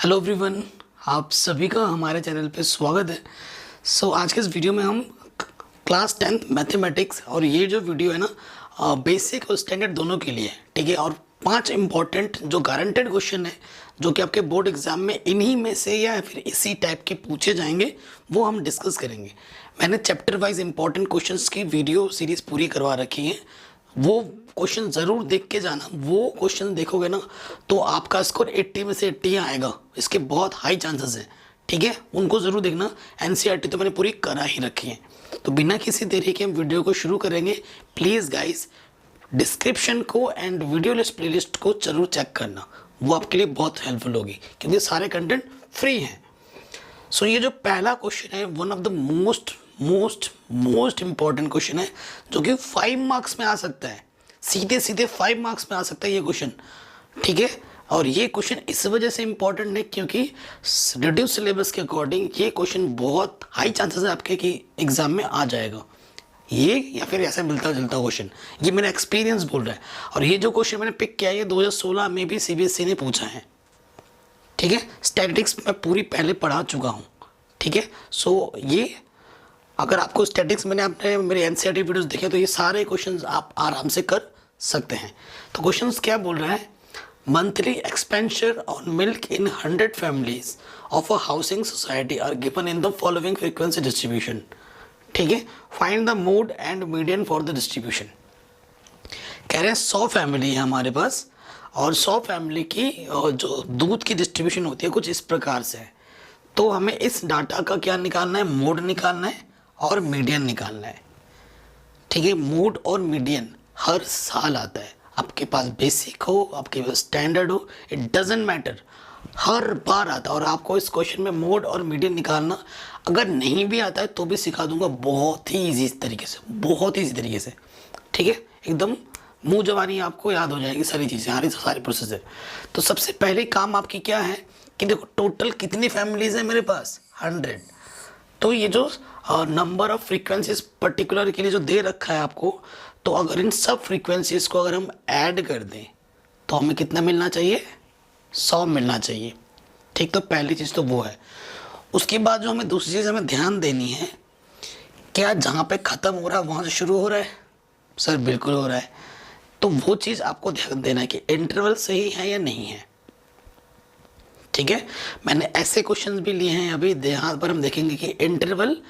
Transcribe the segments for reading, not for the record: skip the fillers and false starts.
Hello everyone, आप सभी का हमारे चैनल पे स्वागत है। आज के इस वीडियो में हम क्लास 10th मैथमेटिक्स और ये जो वीडियो है ना बेसिक और स्टैंडर्ड दोनों के लिए है, ठीक है। और 5 इंपॉर्टेंट जो गारंटेड क्वेश्चन है जो कि आपके बोर्ड एग्जाम में इन्हीं में से या फिर इसी टाइप के पूछे जाएंगे, वो हम डिस्कस करेंगे। मैंने चैप्टर वाइज इंपॉर्टेंट क्वेश्चंस की वीडियो सीरीज़ पूरी करवा रखी है, वो क्वेश्चन ज़रूर देख के जाना। वो क्वेश्चन देखोगे ना तो आपका स्कोर 80 में से 80 आएगा, इसके बहुत हाई चांसेस हैं, ठीक है। उनको ज़रूर देखना। एनसीईआरटी तो मैंने पूरी करा ही रखी है। तो बिना किसी देरी के हम वीडियो को शुरू करेंगे। प्लीज़ गाइस, डिस्क्रिप्शन को एंड वीडियो लिस्ट प्लेलिस्ट को जरूर चेक करना, वो आपके लिए बहुत हेल्पफुल होगी क्योंकि सारे कंटेंट फ्री हैं। ये जो पहला क्वेश्चन है one of the most important question है जो कि 5 मार्क्स में आ सकता है, सीधे सीधे 5 मार्क्स में आ सकता है ये क्वेश्चन, ठीक है। और ये क्वेश्चन इस वजह से इंपॉर्टेंट है क्योंकि रिड्यूस सिलेबस के अकॉर्डिंग ये क्वेश्चन बहुत हाई चांसेस है आपके कि एग्जाम में आ जाएगा ये, या फिर ऐसा मिलता जुलता क्वेश्चन। ये मेरा एक्सपीरियंस बोल रहा है। और ये जो क्वेश्चन मैंने पिक किया है ये 2016 में भी सीबीएसई ने पूछा है, ठीक है। स्टैटिस्टिक्स मैं पूरी पहले पढ़ा चुका हूँ, ठीक है। ये अगर आपको स्टैटिस्टिक्स आपने मेरे एनसीईआरटी वीडियोस देखे तो ये सारे क्वेश्चंस आप आराम से कर सकते हैं। तो क्वेश्चंस क्या बोल रहा है, monthly expenditure on milk in 100 families of a housing society are given in the following frequency distribution, ठीक है। Find the mode and median for the distribution. कह रहे हैं 100 फैमिली है हमारे पास और 100 फैमिली की जो दूध की डिस्ट्रीब्यूशन होती है कुछ इस प्रकार से है। तो हमें इस डाटा का क्या निकालना है, मोड निकालना है और मीडियन निकालना है, ठीक है। मोड और मीडियन हर साल आता है, आपके पास बेसिक हो आपके पास स्टैंडर्ड हो, इट डजेंट मैटर, हर बार आता है। और आपको इस क्वेश्चन में मोड और मीडियन निकालना अगर नहीं भी आता है तो भी सिखा दूंगा बहुत ही ईजी तरीके से, बहुत ही ईजी तरीके से, ठीक है। एकदम मुंह जवानी आपको याद हो जाएगी सारी चीज़ें, सारी प्रोसेस है। तो सबसे पहले काम आपकी क्या है कि देखो टोटल कितनी फैमिलीज है मेरे पास, 100। तो ये जो नंबर ऑफ फ्रीक्वेंसीज पर्टिकुलर के लिए जो दे रखा है आपको, तो अगर इन सब फ्रीक्वेंसीज को अगर हम ऐड कर दें तो हमें कितना मिलना चाहिए, 100 मिलना चाहिए, ठीक। तो पहली चीज़ तो वो है। उसके बाद जो हमें दूसरी चीज़ हमें ध्यान देनी है, क्या जहाँ पे ख़त्म हो रहा है वहाँ से शुरू हो रहा है, सर बिल्कुल हो रहा है। तो वो चीज़ आपको ध्यान देना है कि इंटरवल सही है या नहीं है, ठीक है। मैंने ऐसे क्वेश्चंस भी लिए हैं अभी, यहाँ पर हम देखेंगे कि इंटरवल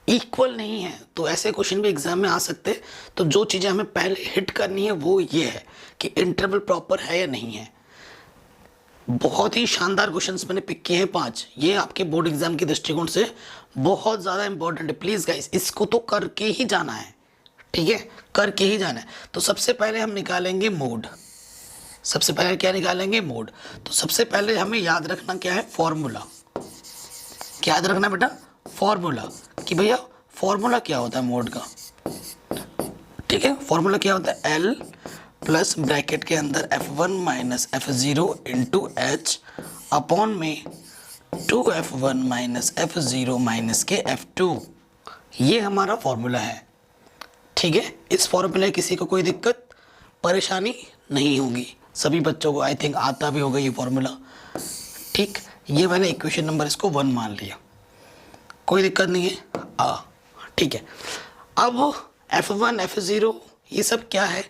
इक्वल नहीं है, तो ऐसे क्वेश्चन भी एग्जाम में आ सकते हैं। तो जो चीज़ें हमें पहले हिट करनी है वो ये है कि इंटरवल प्रॉपर है या नहीं है। बहुत ही शानदार क्वेश्चंस मैंने पिक किए हैं 5, ये आपके बोर्ड एग्जाम के दृष्टिकोण से बहुत ज़्यादा इंपॉर्टेंट है। प्लीज़ गाइस, इसको तो करके ही जाना है, ठीक है, करके ही जाना है। तो सबसे पहले हम निकालेंगे मोड। सबसे पहले क्या निकालेंगे, मोड। तो सबसे पहले हमें याद रखना क्या है, फॉर्मूला। क्या याद रखना बेटा, फॉर्मूला, कि भैया फॉर्मूला क्या होता है मोड का, ठीक है। फॉर्मूला क्या होता है, L प्लस ब्रैकेट के अंदर F1 minus F0 into H upon में 2F1 माइनस F0 माइनस के F2, ये हमारा फॉर्मूला है, ठीक है। इस फॉर्मूले किसी को कोई दिक्कत परेशानी नहीं होगी, सभी बच्चों को आई थिंक आता भी होगा ये फॉर्मूला, ठीक। ये मैंने इक्वेशन नंबर इसको 1 मान लिया, कोई दिक्कत नहीं है, ठीक है। अब F1 F0 ये सब क्या है,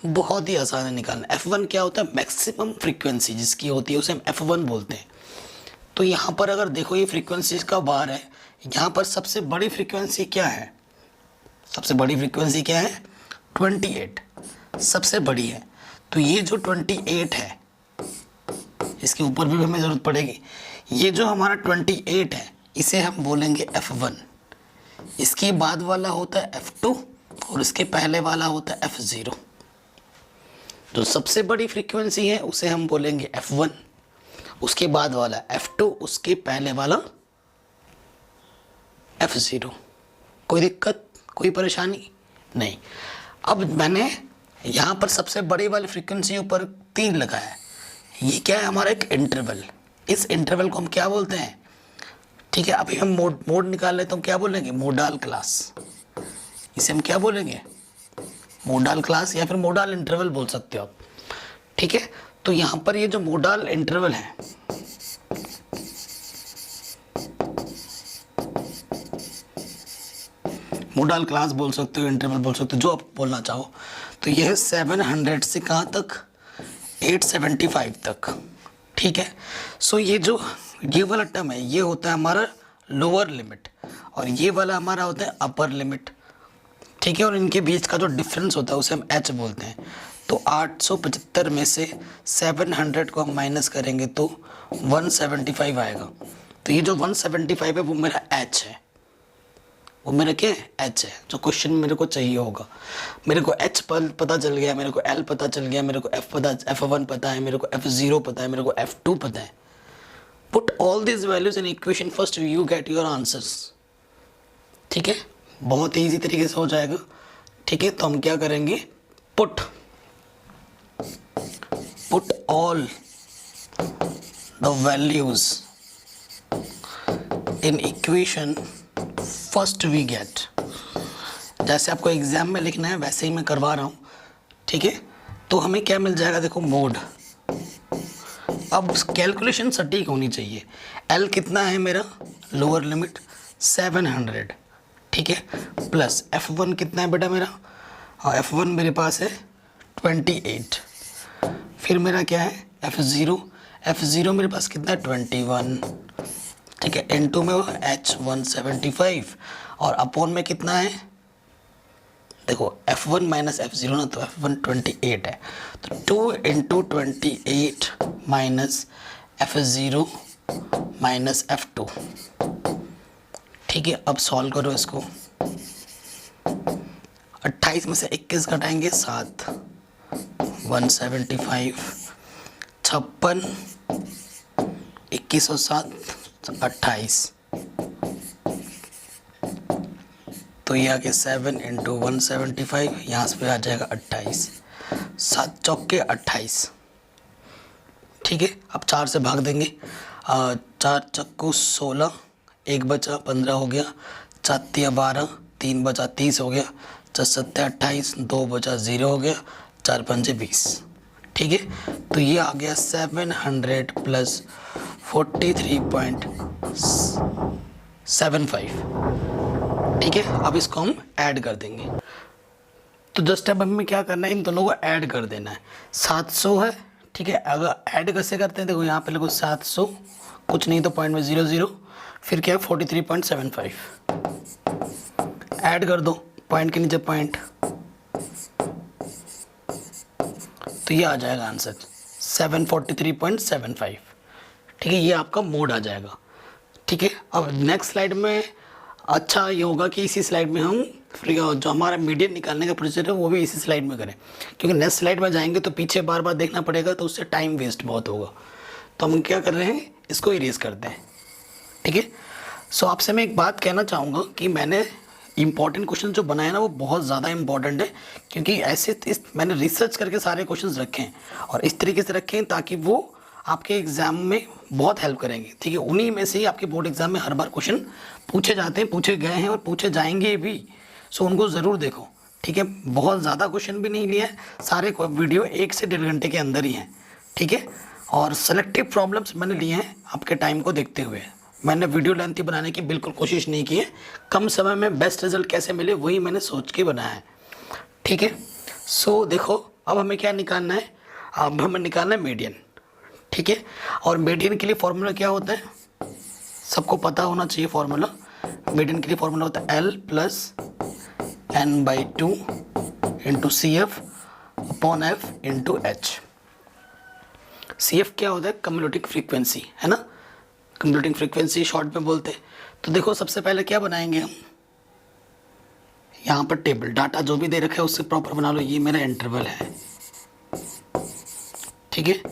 बहुत ही आसान है निकालना। F1 क्या होता है, मैक्सिमम फ्रीक्वेंसी जिसकी होती है उसे हम F1 बोलते हैं। तो यहाँ पर अगर देखो ये फ्रीक्वेंसी का बार है, यहाँ पर सबसे बड़ी फ्रीक्वेंसी क्या है, सबसे बड़ी फ्रीक्वेंसी क्या है, 28 सबसे बड़ी है। तो ये जो 28 है इसके ऊपर भी हमें ज़रूरत पड़ेगी। ये जो हमारा 28 है इसे हम बोलेंगे F1, इसके बाद वाला होता है F2 और इसके पहले वाला होता है F0। जो सबसे बड़ी फ्रीक्वेंसी है उसे हम बोलेंगे F1, उसके बाद वाला F2, उसके पहले वाला F0। कोई दिक्कत कोई परेशानी नहीं। अब मैंने यहाँ पर सबसे बड़ी वाली फ्रीक्वेंसी ऊपर 3 लगाया है, ये क्या है हमारा एक इंटरवल। इस इंटरवल को हम क्या बोलते हैं, ठीक है। अभी हम मोड निकाल लेते, तो हम क्या बोलेंगे, मोडाल क्लास। इसे हम क्या बोलेंगे, मोडाल क्लास या फिर मोडाल इंटरवल बोल सकते हो आप, ठीक है। तो यहाँ पर ये जो मोडाल इंटरवल है मोडाल क्लास बोल सकते हो, इंटरवल बोल सकते हो, जो आप बोलना चाहो। तो ये है 700 से कहाँ तक, 875 तक, ठीक है। सो ये वाला टर्म है, ये होता है हमारा लोअर लिमिट और ये वाला हमारा होता है अपर लिमिट, ठीक है। और इनके बीच का जो डिफरेंस होता है उसे हम एच बोलते हैं। तो 875 में से 700 को हम माइनस करेंगे तो 175 आएगा। तो ये जो 175 है वो मेरा एच है, वो मेरा क्या है, एच है, जो क्वेश्चन मेरे को चाहिए होगा। मेरे को एच पता चल गया, मेरे को एल पता चल गया, मेरे को F1 पता है, मेरे को F0 पता है, मेरे को F2 पता है। Put all this values in equation first, you get your answers, ठीक है। बहुत ईजी तरीके से हो जाएगा, ठीक है। तो हम क्या करेंगे, put all the values in equation first we get. जैसे आपको एग्जाम में लिखना है वैसे ही मैं करवा रहा हूँ, ठीक है। तो हमें क्या मिल जाएगा, देखो मोड। अब कैलकुलेशन सटीक होनी चाहिए। एल कितना है मेरा, लोअर लिमिट 700, ठीक है, प्लस F1 कितना है बेटा मेरा, हाँ F1 मेरे पास है 28। फिर मेरा क्या है F0 मेरे पास कितना है 21, ठीक है। इनटू में H 175 और अपॉन में कितना है, देखो F1 माइनस F0 ना, तो F1 28 है, तो 2 into 28 minus F0 minus F2, ठीक है। अब सॉल्व करो इसको, 28 में से 21 घटाएंगे 7, 175, 56, 21 और 7 28, तो ये आगे 7 इंटू 175, यहाँ से आ जाएगा 28, 7 चौके 28, ठीक है। अब 4 से भाग देंगे, 4 चक्कू 16, 1 बचा 15 हो गया, 4 तिया 12, 3 बचा 30 हो गया, 4 सत्ते 28, 2 बचा 0 हो गया, 4 पंजे 20, ठीक है। तो ये आ गया 700 प्लस 43.75, ठीक है। अब इसको हम ऐड कर देंगे। तो जस्ट अब हमें क्या करना है, इन दोनों को ऐड कर देना है। 700 है, ठीक है। अगर ऐड कैसे करते हैं, देखो यहाँ पे लिखो 700, कुछ नहीं तो पॉइंट में 00, फिर क्या है 43.75, ऐड कर दो पॉइंट के नीचे पॉइंट, तो ये आ जाएगा आंसर 743.75, ठीक है। ये आपका मोड आ जाएगा, ठीक है। अब नेक्स्ट स्लाइड में अच्छा ये होगा कि इसी स्लाइड में हम जो हमारा मीडियन निकालने का प्रोसीजर है वो भी इसी स्लाइड में करें, क्योंकि नेक्स्ट स्लाइड में जाएंगे तो पीछे बार बार देखना पड़ेगा, तो उससे टाइम वेस्ट बहुत होगा। तो हम क्या कर रहे हैं, इसको इरेज करते हैं, ठीक है। सो आपसे मैं एक बात कहना चाहूँगा कि मैंने इंपॉर्टेंट क्वेश्चन जो बनाए ना वो बहुत ज़्यादा इंपॉर्टेंट है, क्योंकि ऐसे मैंने रिसर्च करके सारे क्वेश्चंस रखे हैं और इस तरीके से रखे हैं ताकि वो आपके एग्ज़ाम में बहुत हेल्प करेंगे, ठीक है। उन्हीं में से ही आपके बोर्ड एग्जाम में हर बार क्वेश्चन पूछे जाते हैं, पूछे गए हैं और पूछे जाएंगे भी। सो उनको ज़रूर देखो, ठीक है। बहुत ज़्यादा क्वेश्चन भी नहीं लिया है, सारे वीडियो 1 से 1.5 घंटे के अंदर ही हैं, ठीक है। और सेलेक्टिव प्रॉब्लम्स मैंने लिए हैं आपके टाइम को देखते हुए। मैंने वीडियो लेंथी बनाने की बिल्कुल कोशिश नहीं की है, कम समय में बेस्ट रिजल्ट कैसे मिले वही मैंने सोच के बनाया है, ठीक है। सो देखो अब हमें क्या निकालना है, अब हमें निकालना है मीडियन, ठीक है। और मीडियन के लिए फॉर्मूला क्या होता है, सबको पता होना चाहिए फॉर्मूला। मीडियन के लिए फॉर्मूला होता है L plus n/2 into CF upon F into H। CF क्या होता है, कम्युलेटिव फ्रीक्वेंसी, है ना, कम्युलेटिव फ्रीक्वेंसी शॉर्ट में बोलते हैं। तो देखो सबसे पहले क्या बनाएंगे हम, यहाँ पर टेबल डाटा जो भी दे रखा है उससे प्रॉपर बना लो। ये मेरा इंटरवल है, ठीक है।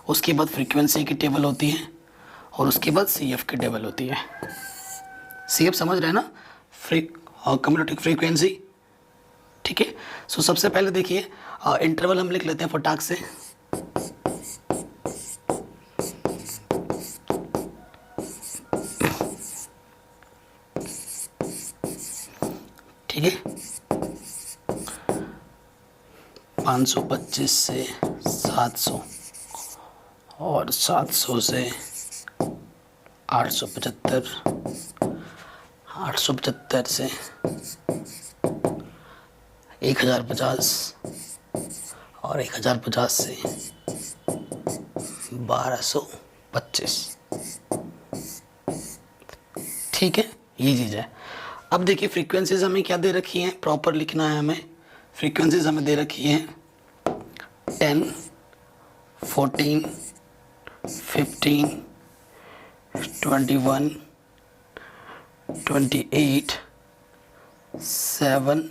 उसके बाद फ्रीक्वेंसी की टेबल होती है और उसके बाद CF की टेबल होती है। CF समझ रहे हैं ना, कम्युलेटिव फ्रीक्वेंसी, ठीक है। सो सबसे पहले देखिए इंटरवल हम लिख लेते हैं फटाक से। ठीक है, 525 से 700 और 700 से 875, 875 से 1050 और 1050 से 1225। ठीक है, ये चीज़ है। अब देखिए फ्रीक्वेंसीज हमें क्या दे रखी हैं, प्रॉपर लिखना है हमें। फ्रीक्वेंसीज हमें दे रखी हैं 10, 14, 15, 21, 28, 7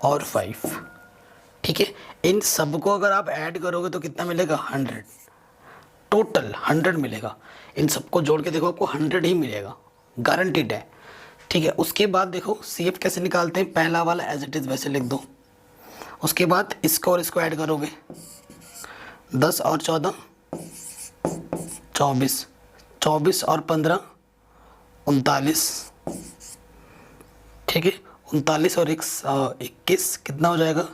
और 5। ठीक है, इन सबको अगर आप ऐड करोगे तो कितना मिलेगा, 100। टोटल 100 मिलेगा। इन सबको जोड़ के देखो आपको 100 ही मिलेगा, गारंटीड है। ठीक है, उसके बाद देखो CF कैसे निकालते हैं, पहला वाला एज इट इज़ वैसे लिख दो। उसके बाद इसको और इसको ऐड करोगे, 10 और 14 24, 24 और 15 39। ठीक है, 39 और 21 कितना हो जाएगा,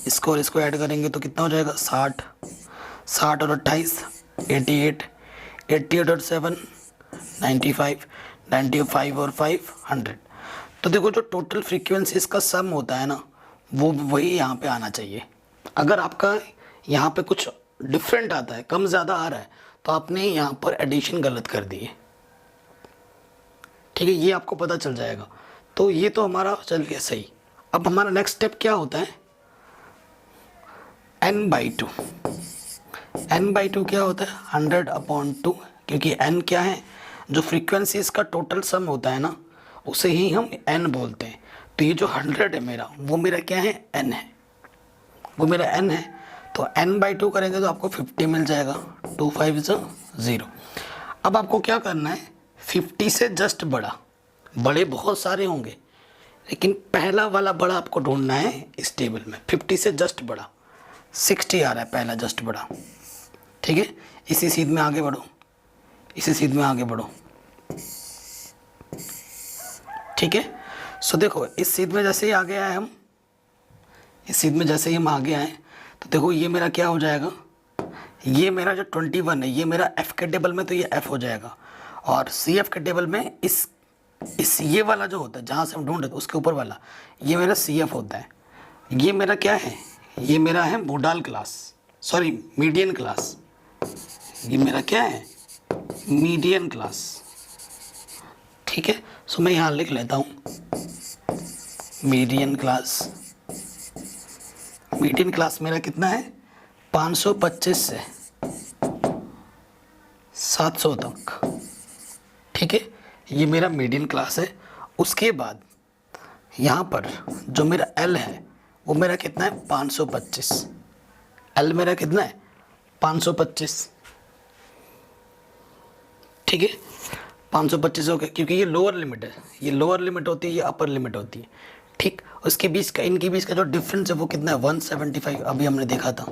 इसको और इसको ऐड करेंगे तो कितना हो जाएगा, 60, 60 और 28 88, 88 और 7 95, 95 और 5 100। तो देखो जो टोटल फ्रीक्वेंसी इसका सम होता है ना, वो वही यहाँ पे आना चाहिए। अगर आपका यहाँ पे कुछ डिफरेंट आता है, कम ज़्यादा आ रहा है, तो आपने यहाँ पर एडिशन गलत कर दी है। ठीक है, ये आपको पता चल जाएगा। तो ये तो हमारा चल गया सही। अब हमारा नेक्स्ट स्टेप क्या होता है, n/2। n/2 क्या होता है, 100/2, क्योंकि n क्या है, जो फ्रीक्वेंसी इसका टोटल सम होता है ना, उसे ही हम n बोलते हैं। तो ये जो 100 है मेरा, वो मेरा क्या है, n है, वो मेरा n है। तो n/2 करेंगे तो आपको 50 मिल जाएगा, 2 5 0। अब आपको क्या करना है, 50 से जस्ट बड़ा, बड़े बहुत सारे होंगे लेकिन पहला वाला बड़ा आपको ढूंढना है इस टेबल में। 50 से जस्ट बड़ा 60 आ रहा है, पहला जस्ट बड़ा। ठीक है, इसी सीध में आगे बढ़ो, इसी सीध में आगे बढ़ो। ठीक है, सो देखो इस सीध में जैसे ही आगे आए हम, इस सीध में जैसे ही हम आगे आए तो देखो ये मेरा क्या हो जाएगा, ये मेरा जो 21 है ये मेरा F के टेबल में, तो ये F हो जाएगा। और CF के टेबल में इस ये वाला जो होता है जहाँ से हम ढूंढ रहे थे उसके ऊपर वाला, ये मेरा CF होता है। ये मेरा क्या है, ये मेरा है modal class, sorry median class. ये मेरा क्या है, मीडियन क्लास। ठीक है, सो मैं यहाँ लिख लेता हूँ मीडियन क्लास। मीडियन क्लास मेरा कितना है, 525 से 700 तक। ठीक है, ये मेरा मीडियन क्लास है। उसके बाद यहाँ पर जो मेरा L है वो मेरा कितना है, 525। L मेरा कितना है, 525। ठीक है, 525 हो गया, क्योंकि ये लोअर लिमिट है, ये लोअर लिमिट होती है, ये अपर लिमिट होती है। ठीक, उसके बीच का, इनके बीच का जो डिफरेंस है वो कितना है, 175। अभी हमने देखा था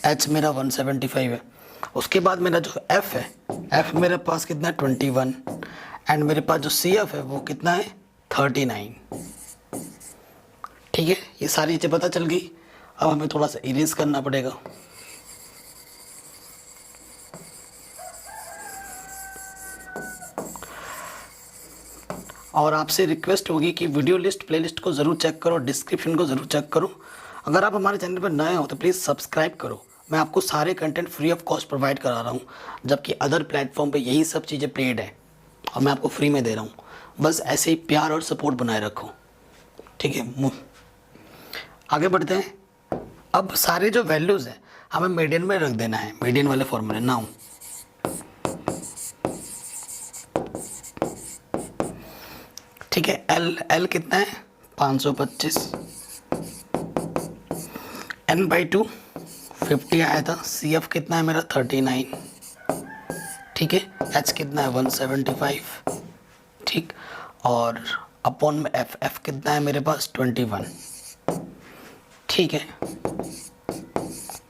H मेरा 175 है। उसके बाद मेरा जो F है, F मेरे पास कितना है, 21। एंड मेरे पास जो CF है वो कितना है, 39। ठीक है, ये सारी चीज़ें पता चल गई। अब हमें थोड़ा सा इरेज करना पड़ेगा। और आपसे रिक्वेस्ट होगी कि वीडियो लिस्ट प्लेलिस्ट को ज़रूर चेक करो, डिस्क्रिप्शन को ज़रूर चेक करो। अगर आप हमारे चैनल पर नए हो तो प्लीज़ सब्सक्राइब करो। मैं आपको सारे content free of cost provide करा रहा हूँ, जबकि अदर प्लेटफॉर्म पे यही सब चीज़ें पेड है और मैं आपको फ्री में दे रहा हूँ। बस ऐसे ही प्यार और सपोर्ट बनाए रखो। ठीक है, आगे बढ़ते हैं। अब सारे जो वैल्यूज़ हैं हमें मीडियन में रख देना है, मीडियन वाले फॉर्मूले। नाउ ठीक है, L कितना है, 525। n/2 50 आया था। CF कितना है मेरा, 39। ठीक है, H कितना है, 175। ठीक, और अपॉन में F कितना है मेरे पास, 21। ठीक है,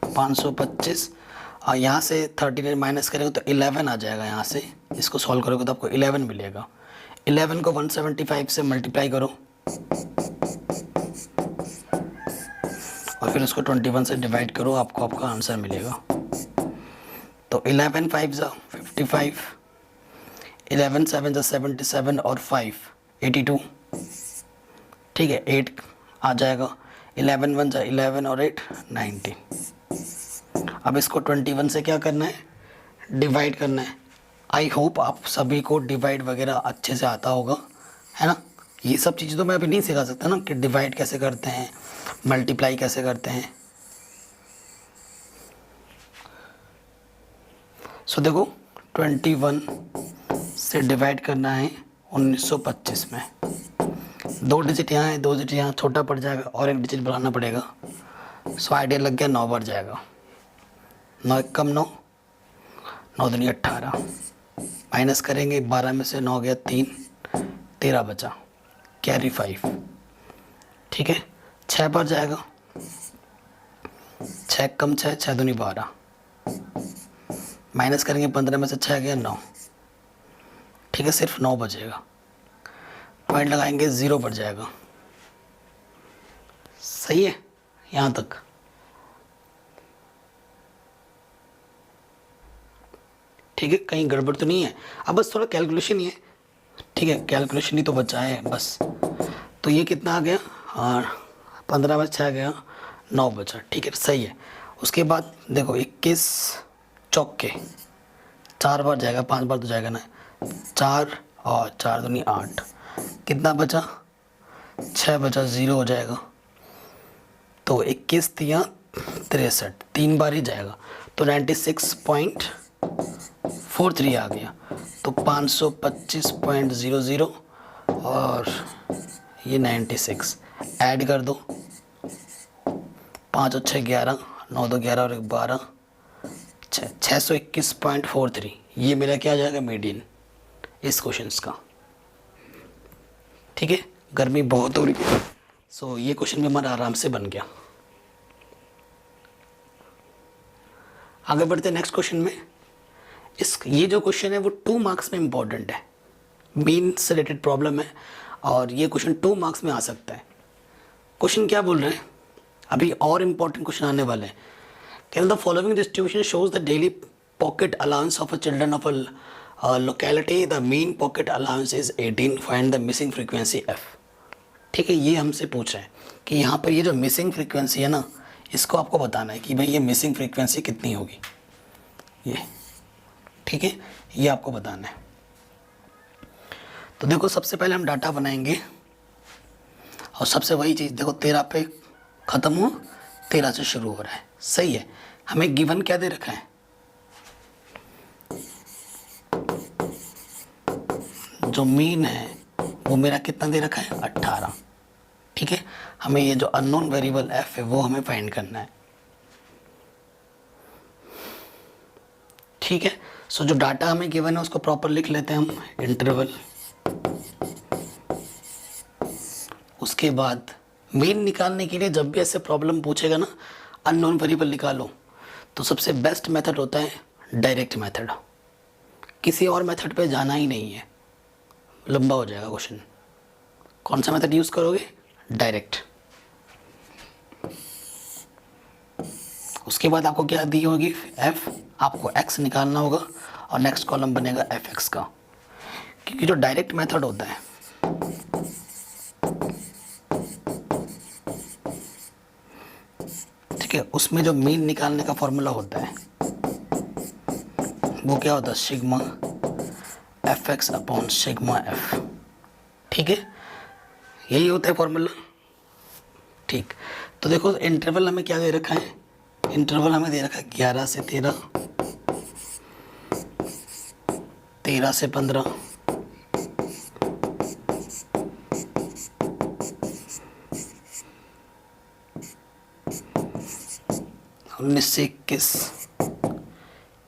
525 और यहाँ से 39 माइनस करेंगे तो 11 आ जाएगा। यहाँ से इसको सॉल्व करोगे तो आपको 11 मिलेगा। 11 को 175 से मल्टीप्लाई करो और फिर उसको 21 से डिवाइड करो, आपको आपका आंसर मिलेगा। तो 11 5 ज़ा 55, 11 7 ज़ा 77 और 5 82। ठीक है, 8 आ जाएगा। 11 1 जा 11 और 8 19। अब इसको 21 से क्या करना है, डिवाइड करना है। आई होप आप सभी को डिवाइड वगैरह अच्छे से आता होगा, है ना। ये सब चीज़ें तो मैं अभी नहीं सिखा सकता ना, कि डिवाइड कैसे करते हैं, मल्टीप्लाई कैसे करते हैं। सो देखो 21 से डिवाइड करना है 1925 में। 2 डिजिट यहाँ है, 2 डिजिट यहाँ, छोटा पड़ जाएगा और 1 डिजिट बढ़ाना पड़ेगा। सो आइडिया लग गया, 9 बढ़ जाएगा। 9 एक कम 9, 9 दूनी 18, माइनस करेंगे 12 में से 9 गया 3, 13 बचा, कैरी 5। ठीक है, 6 बढ़ जाएगा, 6 कम 6, 6 दूनी 12, माइनस करेंगे 15 में से 6 गया 9। ठीक है, सिर्फ 9 बचेगा, पॉइंट लगाएंगे 0 बढ़ जाएगा। सही है यहाँ तक। ठीक है, कहीं गड़बड़ तो नहीं है। अब बस थोड़ा कैलकुलेशन ही है। ठीक है, कैलकुलेशन ही तो बचा है बस। तो ये कितना आ गया, और 15 में 6 गया 9 बचा। ठीक है, सही है। उसके बाद देखो 21 चौके 4 बार जाएगा, 5 बार तो जाएगा ना, 4 और 4 दूनी 8, कितना बचा 6 बचा, 0 हो जाएगा। तो 21 तिया 63, 3 बार ही जाएगा, तो 96.43 आ गया। तो 525.00 और ये 96 ऐड कर दो, 5 और 6 11, 9 2 11 और 1 12, 621.43। ये मेरा क्या आ जाएगा, मीडियन इस क्वेश्चंस का। ठीक है, गर्मी बहुत हो रही है, सो ये क्वेश्चन भी हमारा आराम से बन गया। आगे बढ़ते नेक्स्ट क्वेश्चन में। ये जो क्वेश्चन है वो 2 मार्क्स में इंपॉर्टेंट है, मीन से रिलेटेड प्रॉब्लम है, और ये क्वेश्चन 2 मार्क्स में आ सकता है। क्वेश्चन क्या बोल रहे हैं, अभी और इम्पोर्टेंट क्वेश्चन आने वाले हैं। Can the following distribution shows the daily pocket allowance of a children of a locality, the mean pocket allowance is 18, find the missing frequency F. ठीक है, ये हमसे पूछ रहे हैं कि यहाँ पर ये जो मिसिंग फ्रीक्वेंसी है ना, इसको आपको बताना है कि भाई ये मिसिंग फ्रीक्वेंसी कितनी होगी ये। ठीक है, ये आपको बताना है। तो देखो सबसे पहले हम डाटा बनाएंगे, और सबसे वही चीज़ देखो 13 पे ख़त्म हुआ, 13 से शुरू हो रहा है। सही है, हमें गिवन क्या दे रखा है, जो मीन है वो मेरा कितना दे रखा है 18। ठीक है, हमें ये जो अननोन वेरिएबल एफ है वो हमें फाइंड करना है। ठीक है, सो जो डाटा हमें गिवन है उसको प्रॉपर लिख लेते हैं हम, इंटरवल। उसके बाद मीन निकालने के लिए जब भी ऐसे प्रॉब्लम पूछेगा ना, अननोन वेरिएबल निकालो, तो सबसे बेस्ट मेथड होता है डायरेक्ट मेथड। किसी और मेथड पे जाना ही नहीं है, लंबा हो जाएगा क्वेश्चन। कौन सा मेथड यूज़ करोगे, डायरेक्ट। उसके बाद आपको क्या दी होगी, एफ, आपको एक्स निकालना होगा, और नेक्स्ट कॉलम बनेगा एफ एक्स का। क्योंकि जो डायरेक्ट मेथड होता है ठीक है, उसमें जो मीन निकालने का फॉर्मूला होता है वो क्या होता है, sigma F x upon sigma F. ठीक है, यही होता है फॉर्मूला। ठीक, तो देखो इंटरवल हमें क्या दे रखा है, इंटरवल हमें दे रखा है 11 से 13, 13 से 15, 19 से 21,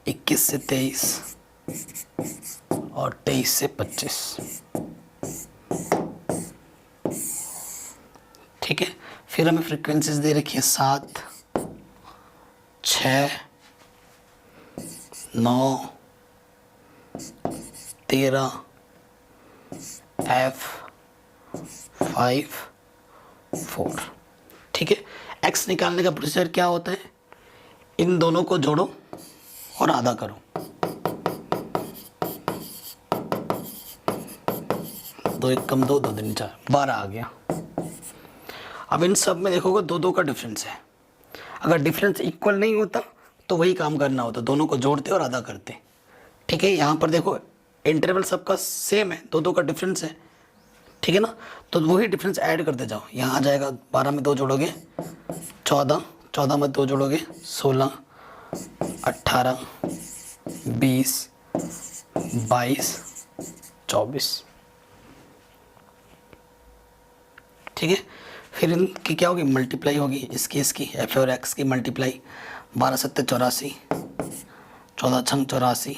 21 से 23 और 23 से 25। ठीक है, फिर हमें फ्रीक्वेंसीज दे रखी है 7, 6, 9, 13, F, 5, 4। ठीक है, एक्स निकालने का प्रोसीजर क्या होता है, इन दोनों को जोड़ो और आधा करो। दो एक कम 2, 2 दूनी 4, 12 आ गया। अब इन सब में देखोगे दो दो का डिफरेंस है। अगर डिफरेंस इक्वल नहीं होता तो वही काम करना होता, दोनों को जोड़ते और आधा करते। ठीक है, यहाँ पर देखो इंटरवल सबका सेम है, दो दो का डिफरेंस है। ठीक है ना, तो वही डिफरेंस ऐड करते जाओ। यहाँ आ जाएगा 12 में 2 जोड़ोगे 14, 14 में 2 जोड़ोगे 16, 18, 20, 22, 24। ठीक है, फिर इनकी क्या होगी, मल्टीप्लाई होगी, इसकी एफ और एक्स की मल्टीप्लाई। 12 सत्ते 84, 14 छंग 84,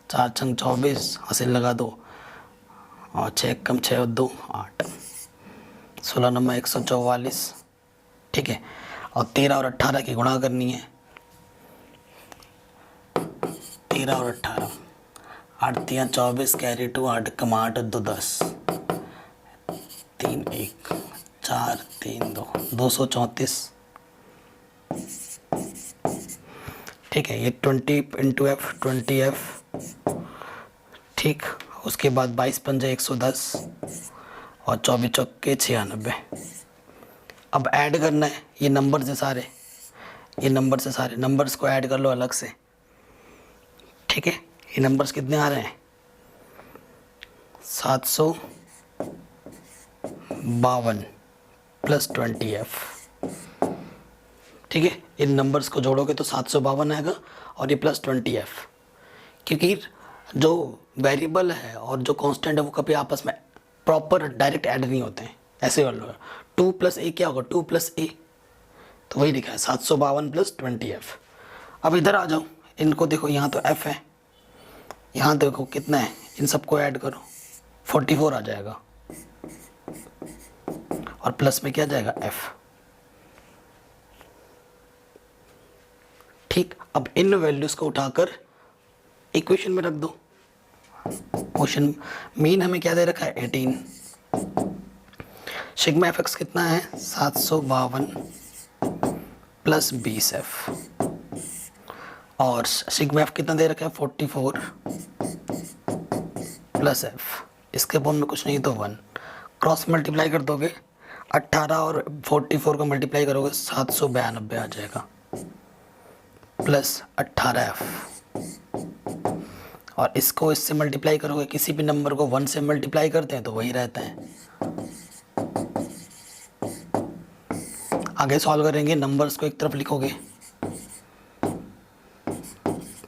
4 छंग 24, हासिल लगा दो, और 6 कम 6 और 2 8, 16 नंबर 144। ठीक है, और 13 और 18 की गुणा करनी है। 13 और 18, 8 3 24 कैरी 2, 8 कम 8 2 10, 3 1 4 3 2, 234। ठीक है, ये 20 इंटू एफ 20F। ठीक, उसके बाद 22 पंजे 110 और 24 चौके 96। अब ऐड करना है ये नंबर से सारे, ये नंबर से सारे नंबर्स को ऐड कर लो अलग से। ठीक है, ये नंबर्स कितने आ रहे हैं, 752 प्लस 20F। ठीक है, इन नंबर्स को जोड़ोगे तो 752 आएगा और ये प्लस 20F, क्योंकि जो वेरिएबल है और जो कांस्टेंट है वो कभी आपस में प्रॉपर डायरेक्ट ऐड नहीं होते हैं। ऐसे कर लो, 2 + a क्या होगा, 2 + a, तो वही लिखा है 752 प्लस 20F। अब इधर आ जाओ, इनको देखो, यहाँ तो f है, यहाँ देखो कितना है, इन सबको ऐड करो 44 आ जाएगा, और प्लस में क्या जाएगा f। ठीक, अब इन वैल्यूज को उठाकर इक्वेशन में रख दो। क्वेश्चन मीन हमें क्या दे रखा है, 18। सिग्मा एफ एक्स कितना है, 752 प्लस 20F, और सिग्मा एफ कितना दे रखा है, 44 प्लस F। इसके बोन में कुछ नहीं तो 1, क्रॉस मल्टीप्लाई कर दोगे, 18 और 44 को मल्टीप्लाई करोगे 792 आ जाएगा, प्लस 18F, और इसको इससे मल्टीप्लाई करोगे, किसी भी नंबर को 1 से मल्टीप्लाई करते हैं तो वही रहता है। आगे सॉल्व करेंगे, नंबर्स को एक तरफ लिखोगे,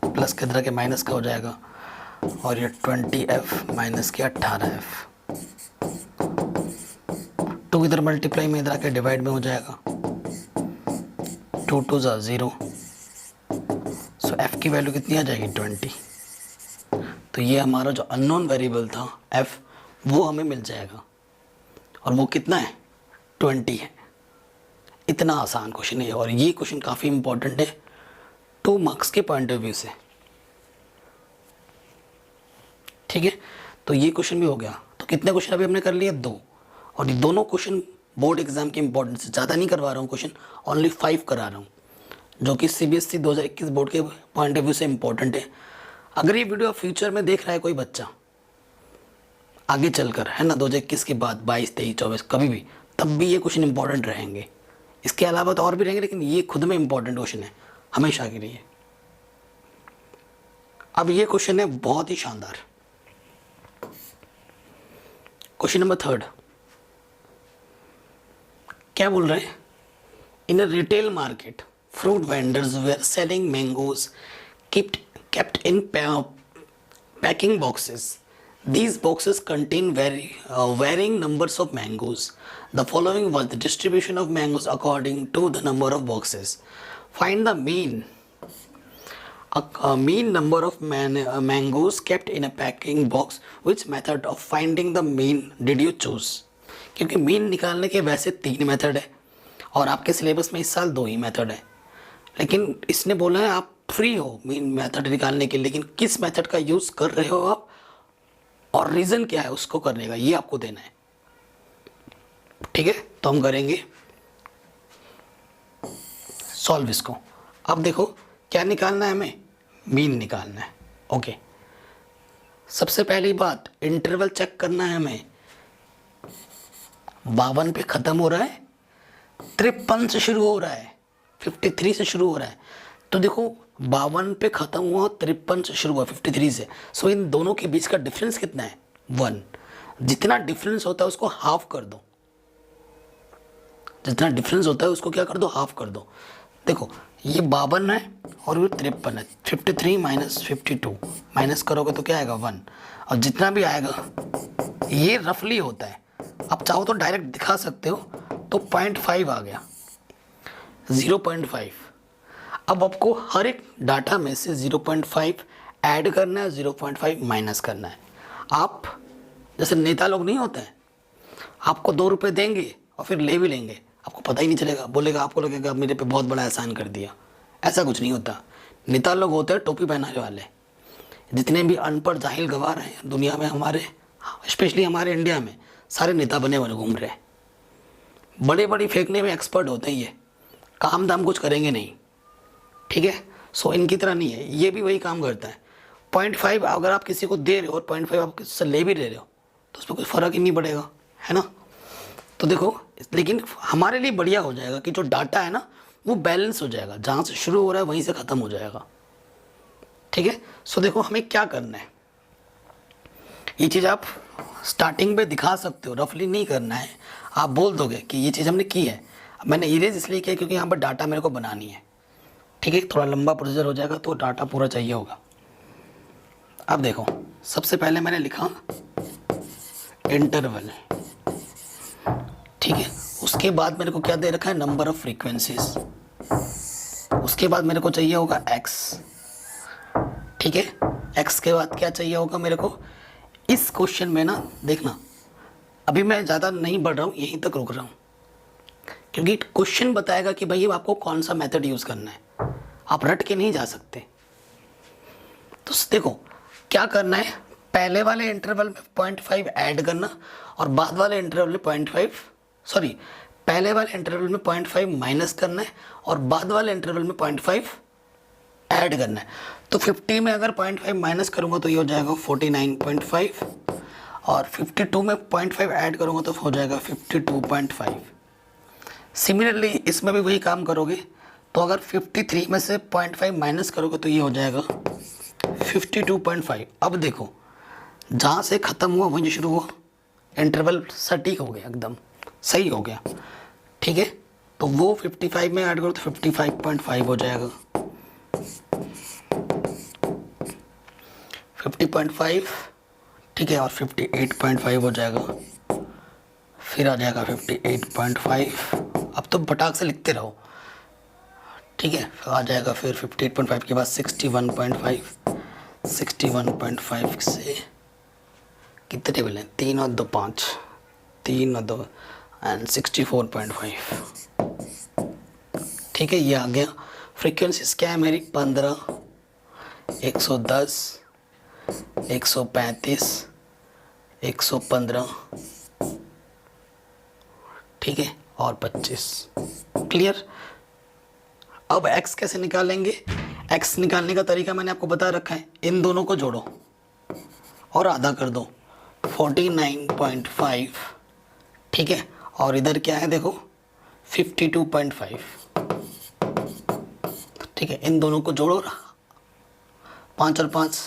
प्लस के तरह के माइनस का हो जाएगा, और ये 20F माइनस के 18F, 2 इधर मल्टीप्लाई में इधर आके डिवाइड में हो जाएगा, 2 2 0, सो F की वैल्यू कितनी आ जाएगी, 20। तो ये हमारा जो अननोन वेरिएबल था f, वो हमें मिल जाएगा, और वो कितना है, 20 है। इतना आसान क्वेश्चन है, और ये क्वेश्चन काफ़ी इंपॉर्टेंट है 2 मार्क्स के पॉइंट ऑफ व्यू से। ठीक है, तो ये क्वेश्चन भी हो गया। तो कितने क्वेश्चन अभी हमने कर लिए, 2, और ये दोनों क्वेश्चन बोर्ड एग्जाम के इंपॉर्टेंस से ज़्यादा नहीं करवा रहा हूँ क्वेश्चन, ओनली 5 करा रहा हूँ, जो कि CBSE 2021 बोर्ड के पॉइंट ऑफ व्यू से इंपॉर्टेंट है। अगर ये वीडियो फ्यूचर में देख रहा है कोई बच्चा आगे चलकर, है ना, 2021 के बाद 22 23 24 कभी भी, तब भी ये क्वेश्चन इंपॉर्टेंट रहेंगे। इसके अलावा तो और भी रहेंगे, लेकिन ये खुद में इंपॉर्टेंट क्वेश्चन है हमेशा के लिए। अब ये क्वेश्चन है बहुत ही शानदार, क्वेश्चन नंबर 3। क्या बोल रहे हैं, in a retail market fruit vendors were selling mangoes kept in packing boxes. These boxes contain varying numbers of mangoes. The following was the distribution of mangoes according to the number of boxes. Find the mean number of mangoes kept in a packing box. Which method of finding the mean did you choose? क्योंकि mean निकालने के वैसे 3 method है, और आपके syllabus में इस साल 2 ही मेथड है, लेकिन इसने बोला है आप फ्री हो मीन मेथड निकालने के, लेकिन किस मेथड का यूज़ कर रहे हो आप और रीज़न क्या है उसको करने का, ये आपको देना है। ठीक है, तो हम करेंगे सॉल्व इसको। अब देखो क्या निकालना है, हमें मीन निकालना है। ओके, सबसे पहली बात इंटरवल चेक करना है हमें, 52 पे ख़त्म हो रहा है, 53 से शुरू हो रहा है, 53 से शुरू हो रहा है। तो देखो 52 पे ख़त्म हुआ, 53 से शुरू हुआ 53 से। सो इन दोनों के बीच का डिफरेंस कितना है? 1। जितना डिफरेंस होता है उसको हाफ कर दो, जितना डिफरेंस होता है उसको क्या कर दो? हाफ कर दो। देखो ये 52 है और ये 53 है, 53 माइनस 52 माइनस करोगे तो क्या आएगा? 1। और जितना भी आएगा ये रफली होता है, आप चाहो तो डायरेक्ट दिखा सकते हो, तो 0.5 आ गया, 0.5। अब आपको हर एक डाटा में से 0.5 ऐड करना है, 0.5 माइनस करना है। आप जैसे नेता लोग नहीं होते हैं, आपको 2 रुपये देंगे और फिर ले भी लेंगे, आपको पता ही नहीं चलेगा, बोलेगा, आपको लगेगा मेरे पे बहुत बड़ा एहसान कर दिया। ऐसा कुछ नहीं होता। नेता लोग होते हैं टोपी पहनाने वाले। जितने भी अनपढ़ जाहिल गवार हैं दुनिया में, हमारे स्पेशली हमारे इंडिया में सारे नेता बने बने घूम रहे हैं। बड़े बड़ी फेंकने में एक्सपर्ट होते हैं, ये काम दाम कुछ करेंगे नहीं, ठीक है। सो इनकी तरह नहीं है, ये भी वही काम करता है। 0.5 अगर आप किसी को दे रहे हो और 0.5 आप किसी से ले भी ले रहे हो तो उसमें कोई फ़र्क ही नहीं पड़ेगा, है ना। तो देखो, लेकिन हमारे लिए बढ़िया हो जाएगा कि जो डाटा है ना वो बैलेंस हो जाएगा, जहाँ से शुरू हो रहा है वहीं से ख़त्म हो जाएगा, ठीक है। सो देखो हमें क्या करना है, ये चीज़ आप स्टार्टिंग में दिखा सकते हो, रफली नहीं करना है। आप बोल दोगे कि ये चीज़ हमने की है। मैंने इरेज इसलिए किया क्योंकि यहाँ पर डाटा मेरे को बनानी है, ठीक है। थोड़ा लंबा प्रोसीजर हो जाएगा तो डाटा पूरा चाहिए होगा। अब देखो, सबसे पहले मैंने लिखा इंटरवल, ठीक है। उसके बाद मेरे को क्या दे रखा है? Number of frequencies. उसके बाद मेरे को चाहिए होगा x, ठीक है। x के बाद क्या चाहिए होगा मेरे को? इस क्वेश्चन में ना देखना, अभी मैं ज़्यादा नहीं बढ़ रहा हूँ, यहीं तक रुक रहा हूँ, क्योंकि क्वेश्चन बताएगा कि भाई आपको कौन सा मेथड यूज़ करना है, आप रट के नहीं जा सकते। तो देखो क्या करना है, पहले वाले इंटरवल में 0.5 ऐड करना और बाद वाले इंटरवल में 0.5 सॉरी पहले वाले इंटरवल में 0.5 माइनस करना है और बाद वाले इंटरवल में 0.5 ऐड करना है। तो 50 में अगर 0.5 माइनस करूँगा तो ये हो जाएगा 49.5 और 52 में 0.5 ऐड करूँगा तो हो जाएगा 52.5। सिमिलरली इसमें भी वही काम करोगे, तो अगर 53 में से 0.5 माइनस करोगे तो ये हो जाएगा 52.5। अब देखो जहाँ से ख़त्म हुआ वहीं शुरू हुआ, इंटरवल सटीक हो गया, एकदम सही हो गया, ठीक है। तो वो 55 में ऐड करो तो 55.5 हो जाएगा, 50.5, ठीक है। और 58.5 हो जाएगा, फिर आ जाएगा 58.5। अब तो पटाख से लिखते रहो, ठीक है। फिर आ जाएगा फिर 58.5 के बाद 61.5, 61.5 से कितने टेबल हैं? 3 और 2 5, 3 और 2 एंड 64.5, ठीक है। ये आ गया। फ्रीक्वेंसीज क्या है मेरी? 15, 110, 135, 115, ठीक है, और 25। क्लियर। अब x कैसे निकालेंगे? x निकालने का तरीका मैंने आपको बता रखा है, इन दोनों को जोड़ो और आधा कर दो, 49.5, ठीक है। और इधर क्या है देखो 52.5, ठीक है। इन दोनों को जोड़ो, 5 और 5